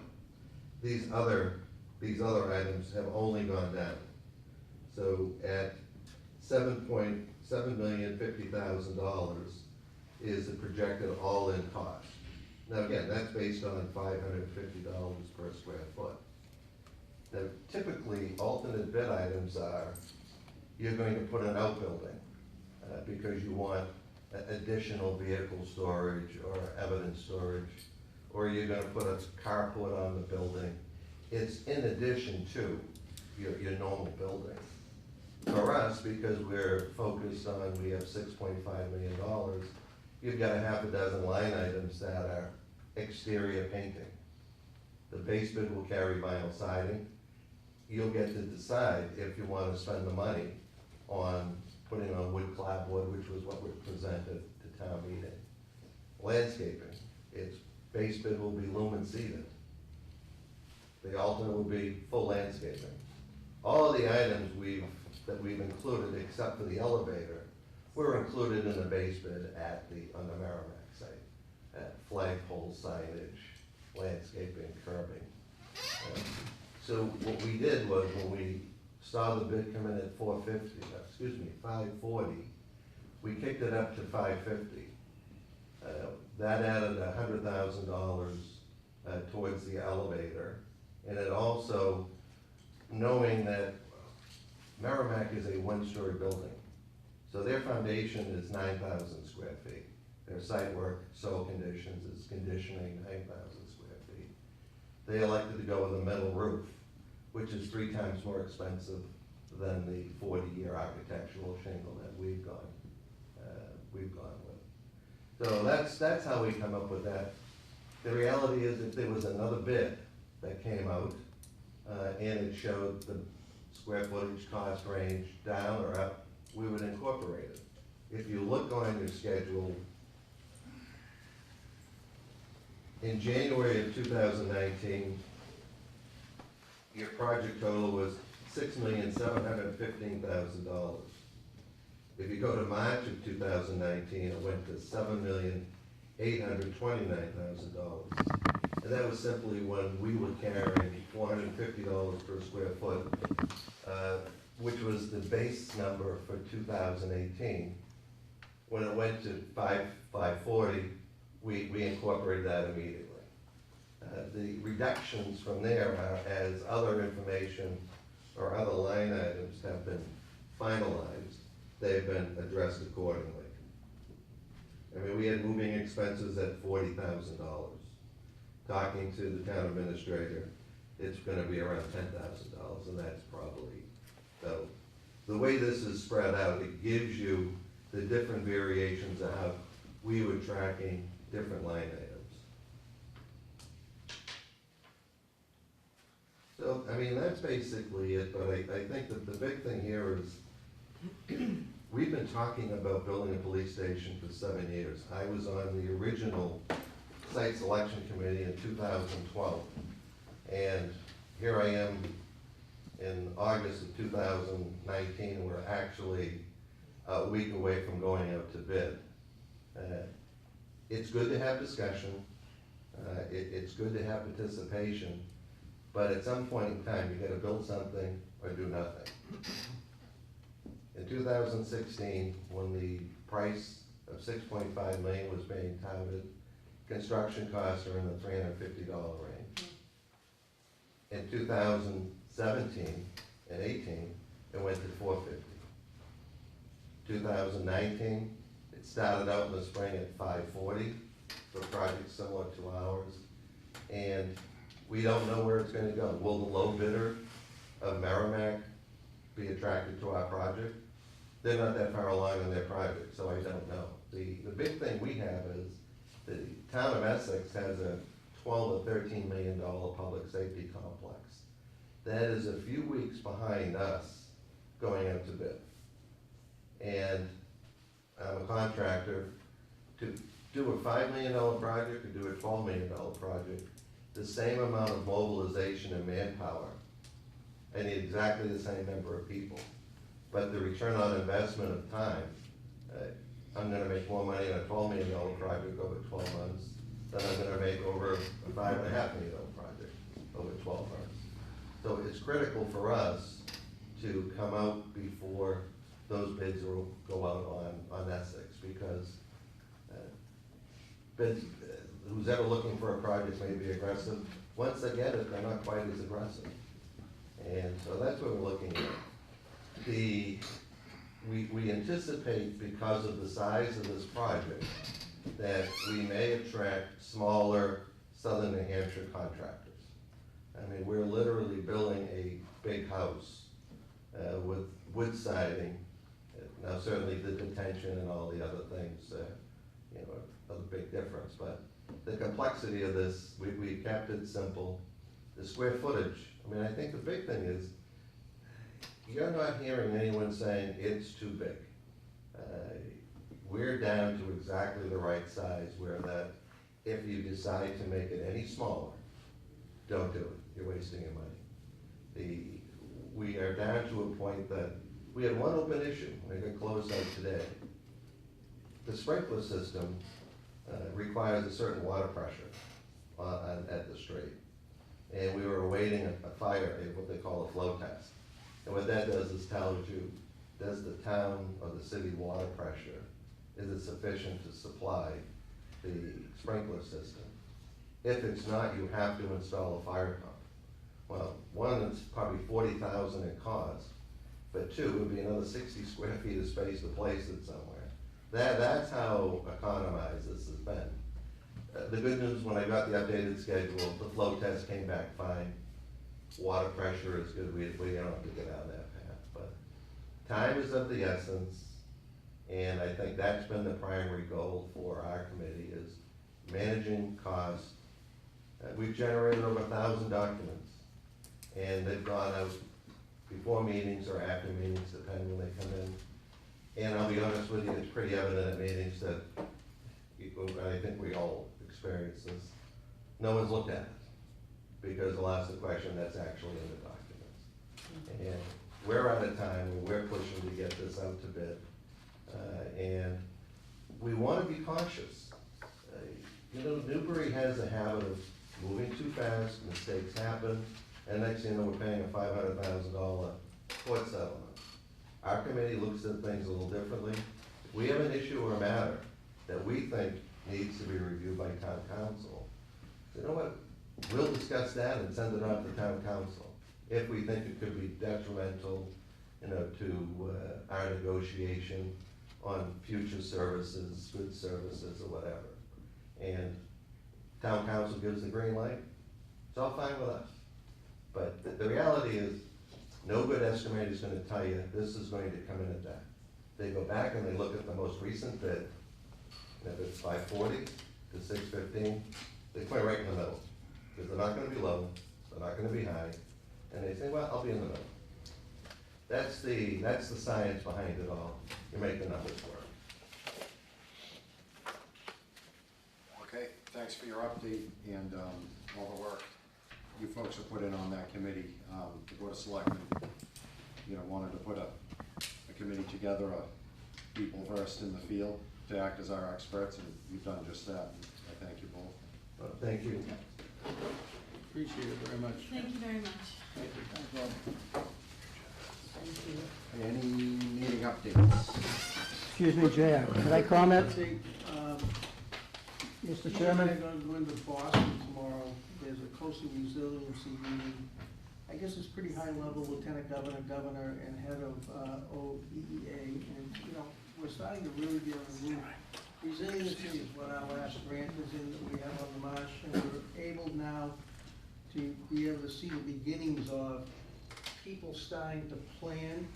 these other items have only gone down. So at $7,750,000 is the projected all-in cost. Now again, that's based on $550 per square foot. Now typically, alternate bid items are, you're going to put an outbuilding because you want additional vehicle storage or evidence storage, or you're gonna put a carport on the building. It's in addition to your normal building. For us, because we're focused on, we have $6.5 million, you've got a half a dozen line items that are exterior painting. The base bid will carry vinyl siding. You'll get to decide if you wanna spend the money on putting on wood clapboard, which was what we presented to town meeting. Landscaping, its base bid will be lumen seeded. The alternate will be full landscaping. All of the items that we've included, except for the elevator, were included in the base bid on the Merrimack site. Flagpole signage, landscaping, curbing. So what we did was, when we saw the bid come in at $540, we kicked it up to $550. That added $100,000 towards the elevator. And it also, knowing that Merrimack is a one-story building, so their foundation is 9,000 square feet. Their site work, soil conditions, is conditioning 9,000 square feet. They elected to go with a metal roof, which is 3 times more expensive than the 40-year architectural shingle that we've gone with. So that's how we come up with that. The reality is, if there was another bid that came out and it showed the square footage cost range down or up, we would incorporate it. If you look on your schedule, in January of 2019, your project total was $6,715,000. If you go to March of 2019, it went to $7,829,000. And that was simply when we were carrying $450 per square foot, which was the base number for 2018. When it went to $540, we incorporated that immediately. The reductions from there are as other information or other line items have been finalized, they've been addressed accordingly. I mean, we had moving expenses at $40,000. Talking to the town administrator, it's gonna be around $10,000, and that's probably, so. The way this is spread out, it gives you the different variations of how we were tracking different line items. So, I mean, that's basically it, but I think that the big thing here is, we've been talking about building a police station for 7 years. I was on the original site selection committee in 2012, and here I am in August of 2019, we're actually a week away from going out to bid. It's good to have discussion, it's good to have participation, but at some point in time, you gotta build something or do nothing. In 2016, when the price of $6.5 million was being touted, construction costs are in the $350 range. In 2017 and 18, it went to $450. 2019, it started out in the spring at $540 for projects similar to ours, and we don't know where it's gonna go. Will the low bidder of Merrimack be attracted to our project? They're not that far along in their project, so I don't know. The big thing we have is the town of Essex has a $12 or $13 million public safety complex. That is a few weeks behind us going out to bid. And I'm a contractor. To do a $5 million project, to do a $12 million project, the same amount of mobilization and manpower. I need exactly the same number of people. But the return on investment of time, I'm gonna make more money on a $12 million project over 12 months than I'm gonna make over a $5.5 million project over 12 months. So it's critical for us to come out before those bids will go out on Essex, because bids, who's ever looking for a project may be aggressive. Once they get it, they're not quite as aggressive. And so that's what we're looking at. We anticipate, because of the size of this project, that we may attract smaller southern New Hampshire contractors. I mean, we're literally building a big house with wood siding. Now, certainly the detention and all the other things, are the big difference. But the complexity of this, we kept it simple. The square footage, I mean, I think the big thing is, you're not hearing anyone saying it's too big. We're down to exactly the right size, where that if you decide to make it any smaller, don't do it. You're wasting your money. We are down to a point that we had one open issue. We got closed out today. The sprinkler system requires a certain water pressure at the street. And we were awaiting a fire, what they call a flow test. And what that does is tells you, does the town or the city water pressure, is it sufficient to supply the sprinkler system? If it's not, you have to install a fire pump. Well, one, it's probably $40,000 in cost, but two, it would be another 60 square feet of space to place it somewhere. That's how economized this has been. The good news, when I got the updated schedule, the flow test came back fine. Water pressure is good, we don't have to get out that path, but time is of the essence, and I think that's been the primary goal for our committee, is managing costs. We've generated over 1,000 documents, and they've gone out before meetings or after meetings, depending when they come in. And I'll be honest with you, it's pretty evident at meetings that, I think we all experience this, no one's looked at it, because they'll ask the question that's actually in the documents. And we're out of time, and we're pushing to get this out to bid. And we want to be cautious. Newbury has a habit of moving too fast, mistakes happen, and next thing you know, we're paying a $500,000 court settlement. Our committee looks at things a little differently. If we have an issue or a matter that we think needs to be reviewed by town council, you know what? We'll discuss that and send it off to town council. If we think it could be detrimental, to our negotiation on future services, good services, or whatever. And town council gives the green light, it's all fine with us. But the reality is, no good estimator is gonna tell you this is going to come in at that. They go back and they look at the most recent bid, and if it's 540 to 615, they put it right in the middle. Because they're not gonna be low, they're not gonna be high, and they say, well, I'll be in the middle. That's the science behind it all. You make the numbers work. Okay, thanks for your update and all the work you folks have put in on that committee. The Board of Selectmen, wanted to put a committee together of people versed in the field to act as our experts, and you've done just that. I thank you both. Well, thank you. Appreciate it very much. Thank you very much. Thank you. Any meeting updates? Excuse me, Jay, could I comment? Mr. Chairman? I'm going to go into Boston tomorrow. There's a coastal resiliency meeting. I guess it's pretty high level, Lieutenant Governor, Governor, and head of OEEA. And, we're starting to really get on the move. Resiliency is what our last grant is in that we have on the marsh, and we're able now to be able to see the beginnings of people starting to plan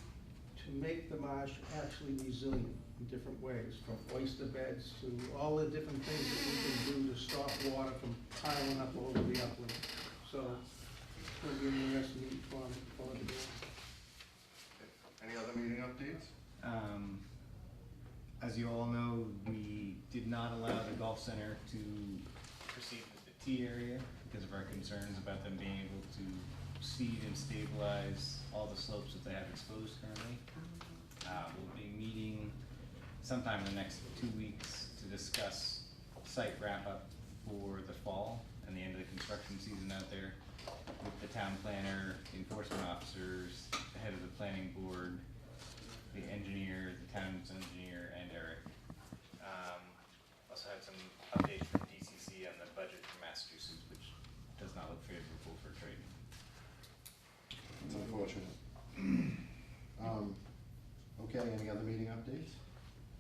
to make the marsh actually resilient in different ways, from oyster beds to all the different things that we can do to stop water from piling up over the upland. So, it'll be an interesting meeting for the board. Any other meeting updates? As you all know, we did not allow the golf center to proceed with the tee area because of our concerns about them being able to seed and stabilize all the slopes that they have exposed currently. We'll be meeting sometime in the next 2 weeks to discuss site wrap-up for the fall and the end of the construction season out there with the town planner, the enforcement officers, the head of the planning board, the engineer, the town's engineer, and Eric. Also had some updates from DCC on the budget for Massachusetts, which does not look favorable for trade. It's unfortunate. Okay, any other meeting updates?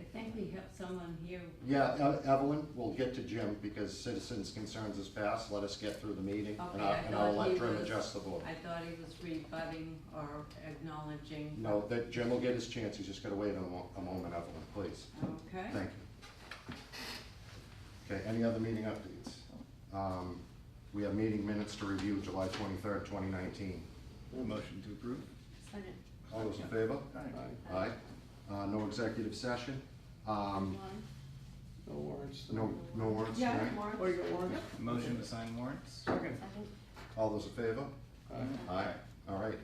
I think we have someone here. Yeah, Evelyn, we'll get to Jim because citizens' concerns is passed. Let us get through the meeting and Okay, I'll let Jim adjust the board. I thought he was rebutting or acknowledging. No, that Jim will get his chance. He's just gotta wait a moment, Evelyn, please. Okay. Thank you. Okay, any other meeting updates? We have meeting minutes to review, July 23rd, 2019. Motion to approve? Second. All those in favor? Aye. Aye. No executive session. No warrants. No warrants Yeah, tonight? warrants. Oh, you got warrants? Motion to sign warrants? Second. All those in favor? Aye. Aye. All right.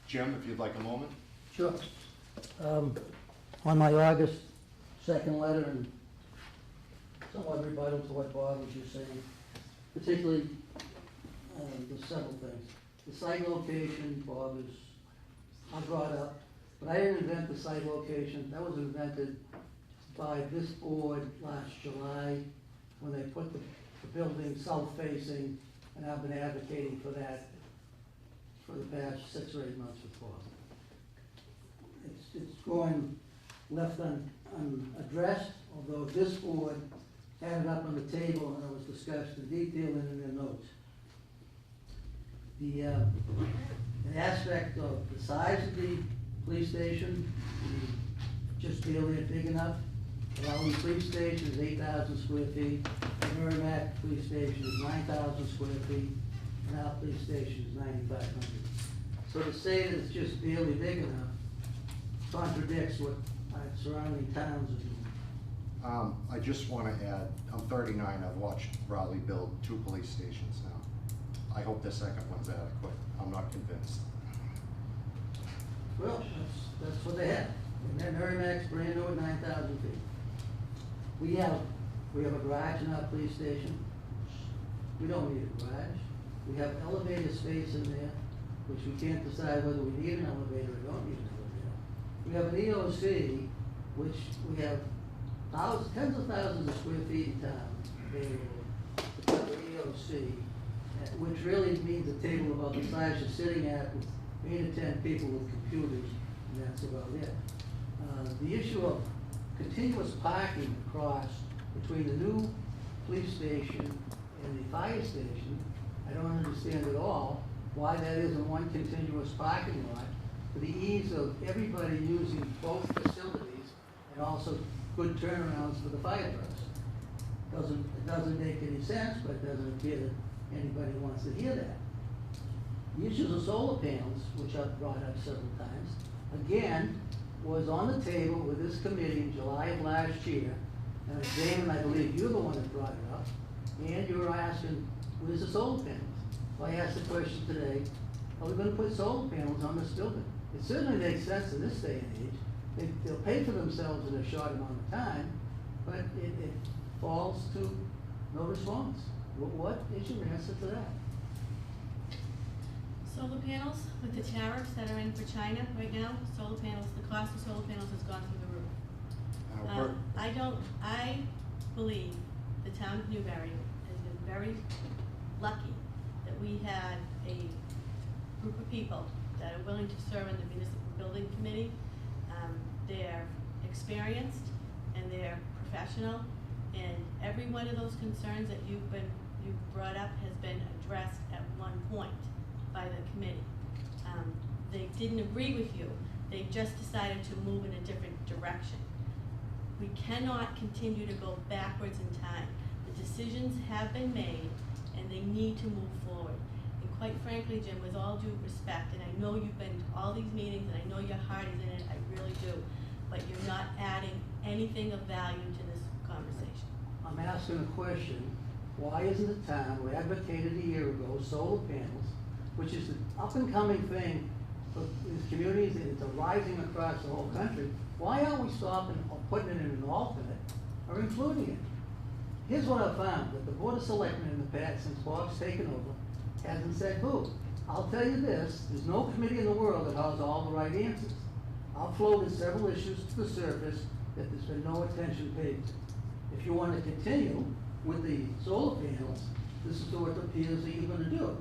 Jim, if you'd like a moment? Sure. On my August 2nd letter, and somewhat rebuttal to what Bob was just saying, particularly, there's several things. The site location, Bob I brought up, but I didn't invent the site location. That was invented by this board last July when they put the building south-facing, and I've been advocating for that for the past 6 or 8 months before. It's going left unaddressed, although this board had it up on the table and it was discussed in detail and in their notes. The aspect of the size of the police station, just barely big enough. The Raleigh Police Station is 8,000 square feet, the Merrimack Police Station is 9,000 square feet, and our police station is 9,500. So to say that it's just barely big enough contradicts what our surrounding towns are doing. I just want to add, I'm 39, I've watched Raleigh build 2 police stations now. I hope the second one's adequate. I'm not convinced. Well, that's what they have. And then Merrimack's brand new at 9,000 feet. We have a garage in our police station. We don't need a garage. We have elevator space in there, which we can't decide whether we need an elevator or don't need an elevator. We have an EOC, which we have tens of thousands of square feet in town available to put the EOC, which really means a table about the size you're sitting at with 8 or 10 people with computers, and that's about it. The issue of continuous parking across between the new police station and the fire station, I don't understand at all why that isn't one continuous parking lot for the ease of everybody using both facilities and also good turnarounds for the fire trucks. It doesn't make any sense, but it doesn't appear that anybody wants to hear that. The issues of solar panels, which I've brought up several times, again, was on the table with this committee in July of last year. And Damon, I believe you're the one that brought it up, and you were asking, where's the solar panels? Well, I asked the question today, are we gonna put solar panels on this building? It certainly makes sense in this day and age. They'll pay for themselves in a short amount of time, but it falls to no response. What is your answer to that? Solar panels, with the tariffs that are in for China right now, solar panels, the cost of solar panels has gone through the roof. I believe the town of Newbury has been very lucky that we had a group of people that are willing to serve in the municipal building committee. They're experienced and they're professional, and every one of those concerns that you've brought up has been addressed at one point by the committee. They didn't agree with you. They just decided to move in a different direction. We cannot continue to go backwards in time. The decisions have been made, and they need to move forward. And quite frankly, Jim, with all due respect, and I know you've been to all these meetings, and I know your heart is in it, I really do, but you're not adding anything of value to this conversation. I'm asking a question, why isn't the town, we advocated a year ago, solar panels, which is the up and coming thing for these communities, and it's rising across the whole country. Why aren't we stopping or putting it in an alternate or including it? Here's what I found, that the Board of Selectmen in the past, since Bob's taken over, hasn't said who. I'll tell you this, there's no committee in the world that has all the right answers. I've floated several issues to the surface that there's been no attention paid to. If you want to continue with the solar panels, this is what it appears that you're gonna do.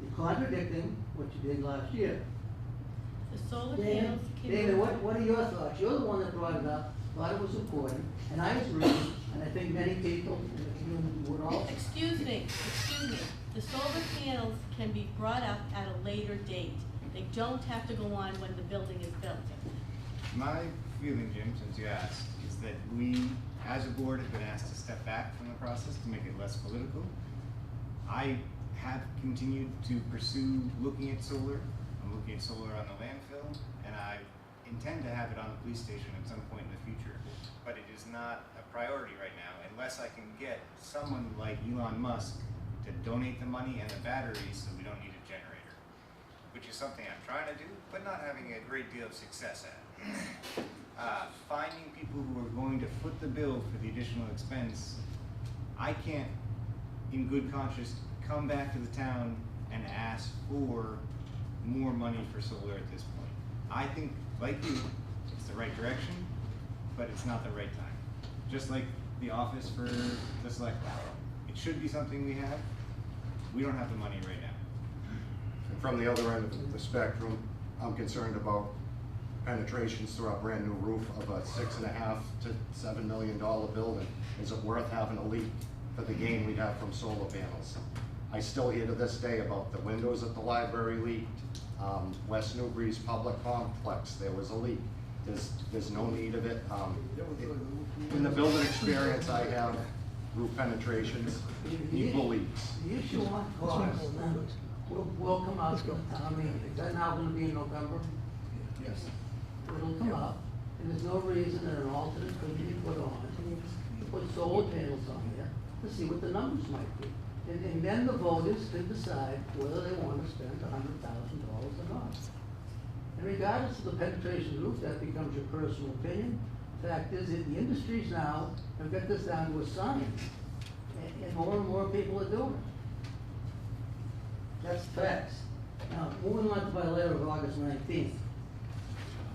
You're contradicting what you did last year. The solar David, panels can. David, what are your thoughts? You're the one that brought it up, thought it was important, and I agree, and I think many people in the community would also. Excuse me. The solar panels can be brought up at a later date. They don't have to go on when the building is built. My feeling, Jim, since you asked, is that we, as a board, have been asked to step back from the process to make it less political. I have continued to pursue looking at solar. I'm looking at solar on the landfill, and I intend to have it on the police station at some point in the future. But it is not a priority right now, unless I can get someone like Elon Musk to donate the money and the batteries so we don't need a generator, which is something I'm trying to do, but not having a great deal of success at. Finding people who are going to foot the bill for the additional expense, I can't, in good conscience, come back to the town and ask for more money for solar at this point. I think, like you, it's the right direction, but it's not the right time. Just like the office for the Selectman. It should be something we have. We don't have the money right now. And from the other end of the spectrum, I'm concerned about penetrations through our brand new roof of a $6.5 to $7 million building. Is it worth having a leak for the gain we have from solar panels? I still hear to this day about the windows at the library leaked. West Newbury's public complex, there was a leak. There's no need of it. In the building experience I have, roof penetrations equal leaks. The issue on cost, will come out, I mean, is that now gonna be in November? Yes. It'll come up, and there's no reason that an alternate could be put on, to put solar panels on there, to see what the numbers might be. And then the voters can decide whether they want to spend $100,000 or not. And regardless of the penetration roof, that becomes your personal opinion. Fact is that the industries now have got this down to a science, and more people are doing it. That's facts. Now, moving on to my letter of August 19th.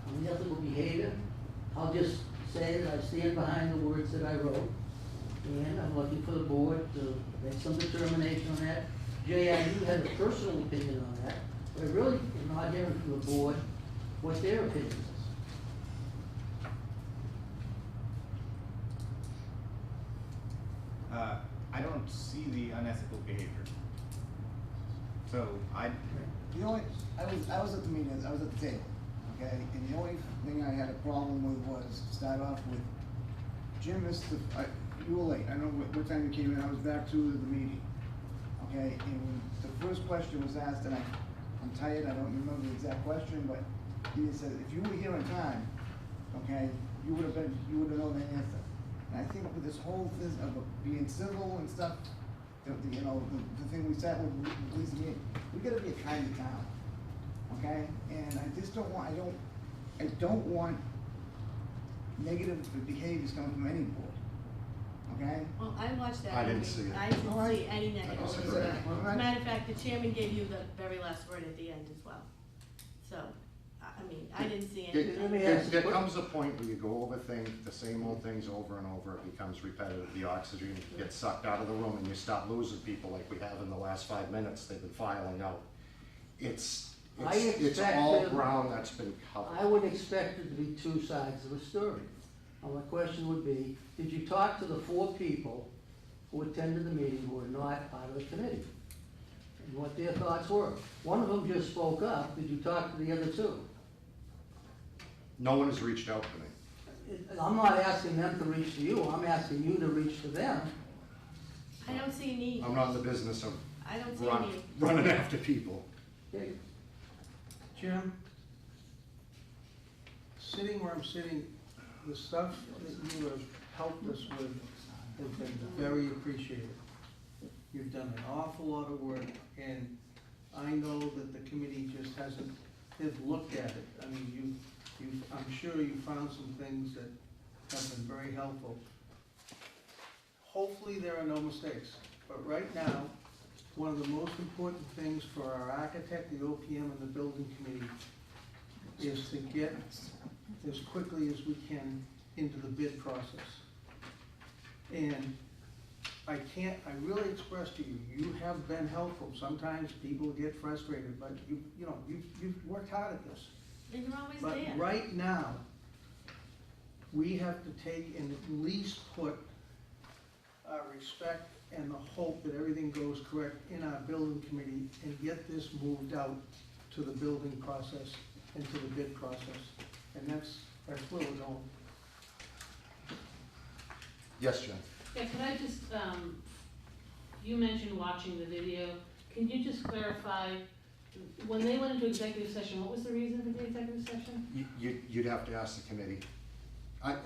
I'm nothing but behavior. I'll just say that I stand behind the words that I wrote, and I'm looking for the board to make some determination on that. Jay, I do have a personal opinion on that, but I really am not hearing from the board what their opinion is. I don't see the unethical behavior. So I was at the meeting, I was at the table, okay? And the only thing I had a problem with was, to start off with, Jim missed you were late, I don't know what time you came in, I was back to the meeting, okay? And when the first question was asked, and I'm tired, I don't remember the exact question, but he said, if you were here in time, okay, you would have known the answer. And I think with this whole thing of being civil and stuff, the thing we said with these meetings, we gotta be a kind of town, okay? And I just don't want, I don't want negative behaviors coming from any board, okay? Well, I watched that. I didn't meeting. see it. I didn't see any negative. I As see it. a matter of fact, the chairman gave you the very last word at the end as well. So, I mean, I didn't see any. There comes a point where you go over things, the same old things over and over, it becomes repetitive, the oxygen gets sucked out of the room and you start losing people like we have in the last 5 minutes, they've been filing out. It's all ground that's been covered. I would expect it to be two sides of the story. Now, my question would be, did you talk to the 4 people who attended the meeting who were not part of the committee? And what their thoughts were? One of them just spoke up, did you talk to the other 2? No one has reached out to me. I'm not asking them to reach to you, I'm asking you to reach to them I don't see a need. I'm not in the business of I don't see a need. running after people. Okay. Jim, sitting where I'm sitting, the stuff that you have helped us with has been very appreciated. You've done an awful lot of work, and I know that the committee just hasn't, they've looked at it. I mean, I'm sure you found some things that have been very helpful. Hopefully there are no mistakes, but right now, one of the most important things for our architect, the OPM, and the building committee is to get as quickly as we can into the bid process. And I really express to you, you have been helpful. Sometimes people get frustrated, but you've worked hard at this. And you're always But there. right now, we have to take and at least put our respect and the hope that everything goes correct in our building committee and get this moved out to the building process and to the bid process. And that's where we're going. Yes, Jen? Yeah, can I just, you mentioned watching the video. Can you just clarify, when they went into executive session, what was the reason for the executive session? You'd have to ask the committee. I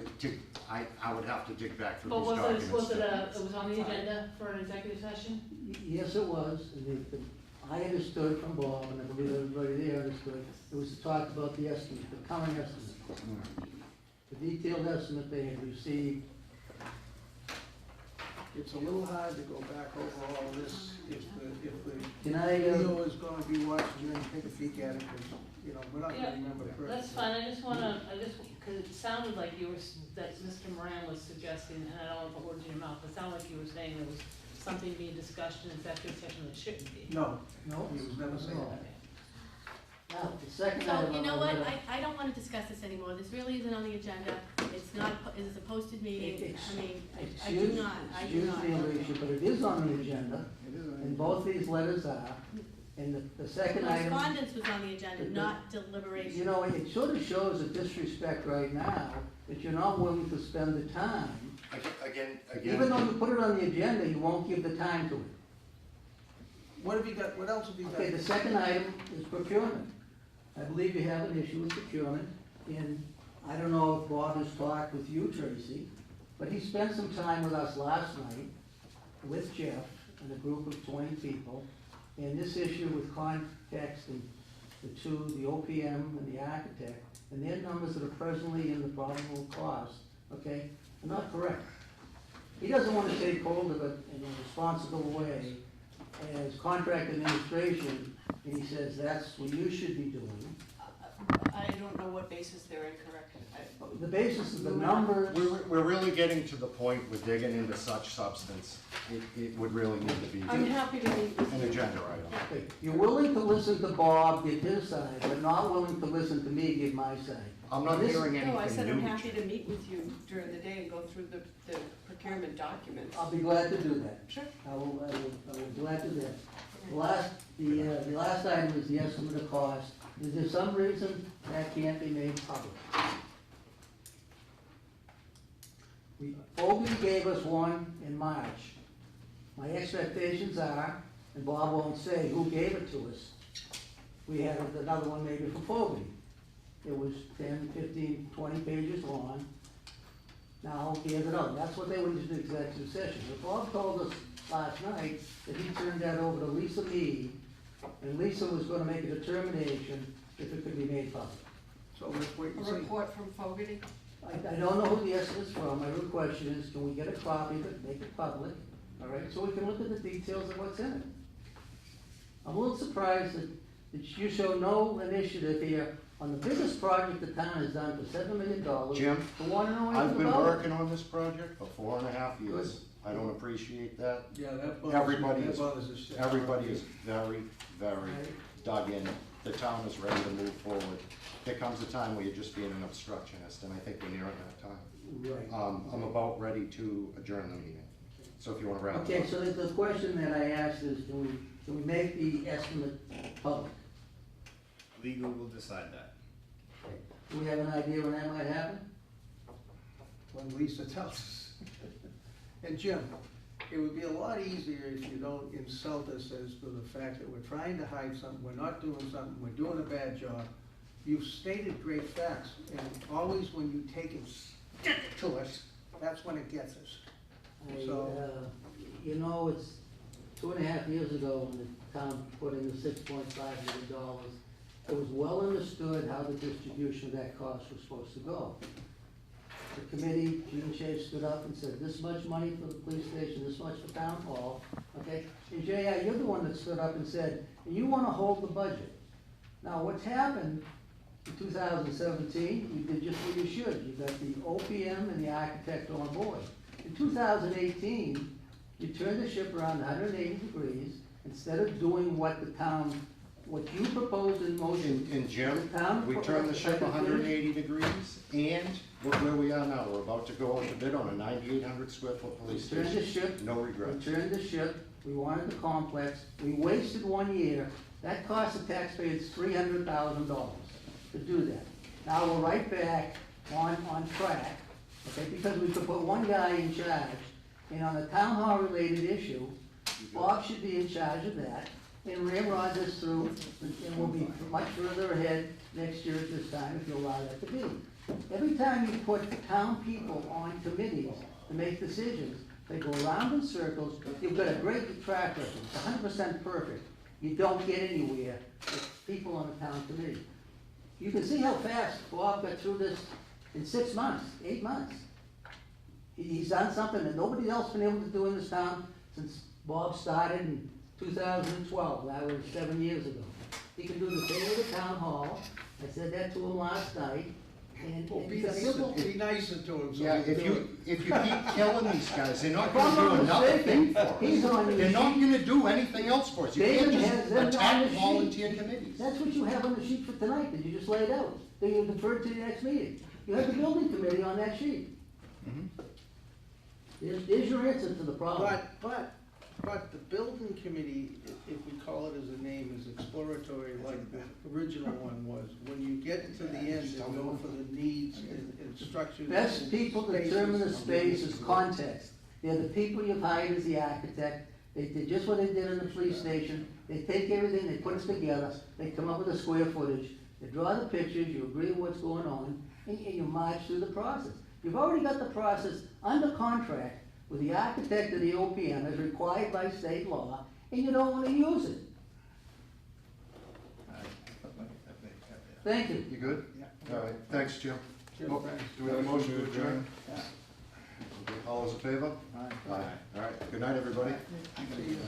would have to dig back through But these was documents. it was on the agenda for an executive session? Yes, it was. I understood from Bob, and I believe everybody there understood, it was to talk about the estimate, the current estimate. The detailed estimate they had received. It's a little hard to go back over all this if the Can I, video is gonna be watched and then take a peek at it, because, we're not Yeah, gonna remember perfectly. that's fine, cause it sounded like that Mr. Moran was suggesting, and I don't want to put words in your mouth, but it sounded like you were saying there was something being discussed in executive session that shouldn't be. No, No. he was never saying that. Now, the second So, item you on know my what, list- I don't wanna discuss this anymore, this really isn't on the agenda, it's not, it's a posted meeting, I mean, I do not. Excuse me, Alicia, but it is on the agenda, and both these letters are, and the second item. Correspondence was on the agenda, not deliberation. You know, it sort of shows a disrespect right now that you're not willing to spend the time. Again. Even though you put it on the agenda, you won't give the time to it. What have you got, what else have you got? Okay, the second item is procurement. I believe you have an issue with procurement, and I don't know if Bob has talked with you, Tracy, but he spent some time with us last night, with Jeff, and a group of 20 people, and this issue with contacting the OPM and the architect, and their numbers that are presently in the probable cost, okay, are not correct. He doesn't want to take hold of it in a responsible way as contract administration, and he says that's what you should be doing. I don't know what basis they're incorrect. The basis of the numbers. We're really getting to the point with digging into such substance, it would really need to be I'm happy to meet with an you. agenda item. Okay, you're willing to listen to Bob, give his side, but not willing to listen to me, give my side. I'm not This- hearing anything new. No, I said I'm happy to meet with you during the day and go through the procurement documents. I'll be glad to do that. Sure. I will glad to do that. The last item is the estimate of cost. Is there some reason that can't be made public? Fogey gave us one in March. My expectations are, and Bob won't say who gave it to us, we had another one maybe for Fogey. It was 10, 15, 20 pages long. Now, here's it out. That's what they went into executive session. But Bob told us last night that he turned that over to Lisa Mead, and Lisa was gonna make a determination if it could be made public. So let's wait and A see. report from Fogarty? I don't know who the estimate's from. My real question is, can we get a copy of it, make it public, all right, so we can look at the details of what's in it? I'm a little surprised that you show no initiative here on the biggest project the town has done for $7 million. Jim, To want to know I've anything been about it. working on this project for 4.5 years. I don't appreciate that. Yeah, that bothers Everybody me. is, That bothers us. everybody is very, very dug in. The town is ready to move forward. There comes a time where you're just being an obstructionist, and I think we're nearing that time. Right. I'm about ready to adjourn the meeting. So if you want to wrap it up. Okay, so the question that I asked is, can we make the estimate public? Legal will decide that. Do we have an idea when that might happen? When Lisa tells us. And Jim, it would be a lot easier if you don't insult us as to the fact that we're trying to hide something, we're not doing something, we're doing a bad job. You've stated great facts, and always when you take and stick it to us, that's when it gets us. You know, it's 2.5 years ago when the town put in the $6.5 million, it was well understood how the distribution of that cost was supposed to go. The committee, Gene Shea stood up and said, this much money for the police station, this much for town hall, okay? And J.I., you're the one that stood up and said, you wanna hold the budget. Now, what's happened in 2017, you did just what you should. You got the OPM and the architect on board. In 2018, you turned the ship around 180 degrees. Instead of doing what the town, what you proposed in motion. In Jim, the town we turned the ship proposed- 180 degrees, and look where we are now. We're about to go out to bid on a 9,800 square foot police We turned the station. ship. No regrets. We turned the ship, we wanted the complex, we wasted 1 year. That cost the taxpayers $300,000 to do that. Now we're right back on track, okay, because we could put one guy in charge, and on a town hall related issue, Bob should be in charge of that, and ramrod this through, and we'll be much further ahead next year at this time if you allow that to be. Every time you put town people on committees to make decisions, they go around in circles. You've got a great track record, it's 100% perfect. You don't get anywhere with people on a town committee. You can see how fast Bob got through this in 6 months, 8 months. He's done something that nobody else been able to do in this town since Bob started in 2012, that was 7 years ago. He can do the same with the town hall. I said that to him last night. And Be it's a simple. nicer to him. Yeah, if you keep killing these guys, they're not If I'm gonna do not another mistaken, thing for us. he's on your They're not sheet. gonna do anything else for us. You David can't has just them on the attack sheet. volunteer committees. That's what you have on the sheet for tonight, that you just laid out, that you deferred to the next meeting. You have the building committee on that sheet. There's your answer to the problem. But the building committee, if we call it as a name, is exploratory like the original one was. When you get to the end and go for the needs and structures. Best and people determine the space is context. They're the people you've hired as the architect. They did just what they did in the police station. They take everything, they put it together, they come up with the square footage, they draw the pictures, you agree with what's going on, and you march through the process. You've already got the process under contract with the architect of the OPM as required by state law, and you don't want to use it. Thank you. You good? Yeah. All right, thanks, Jim. Jim, Oh, thanks. do we have a motion to adjourn? Yeah. Okay, all those in favor? Aye. Aye. All right, good night, everybody. See you.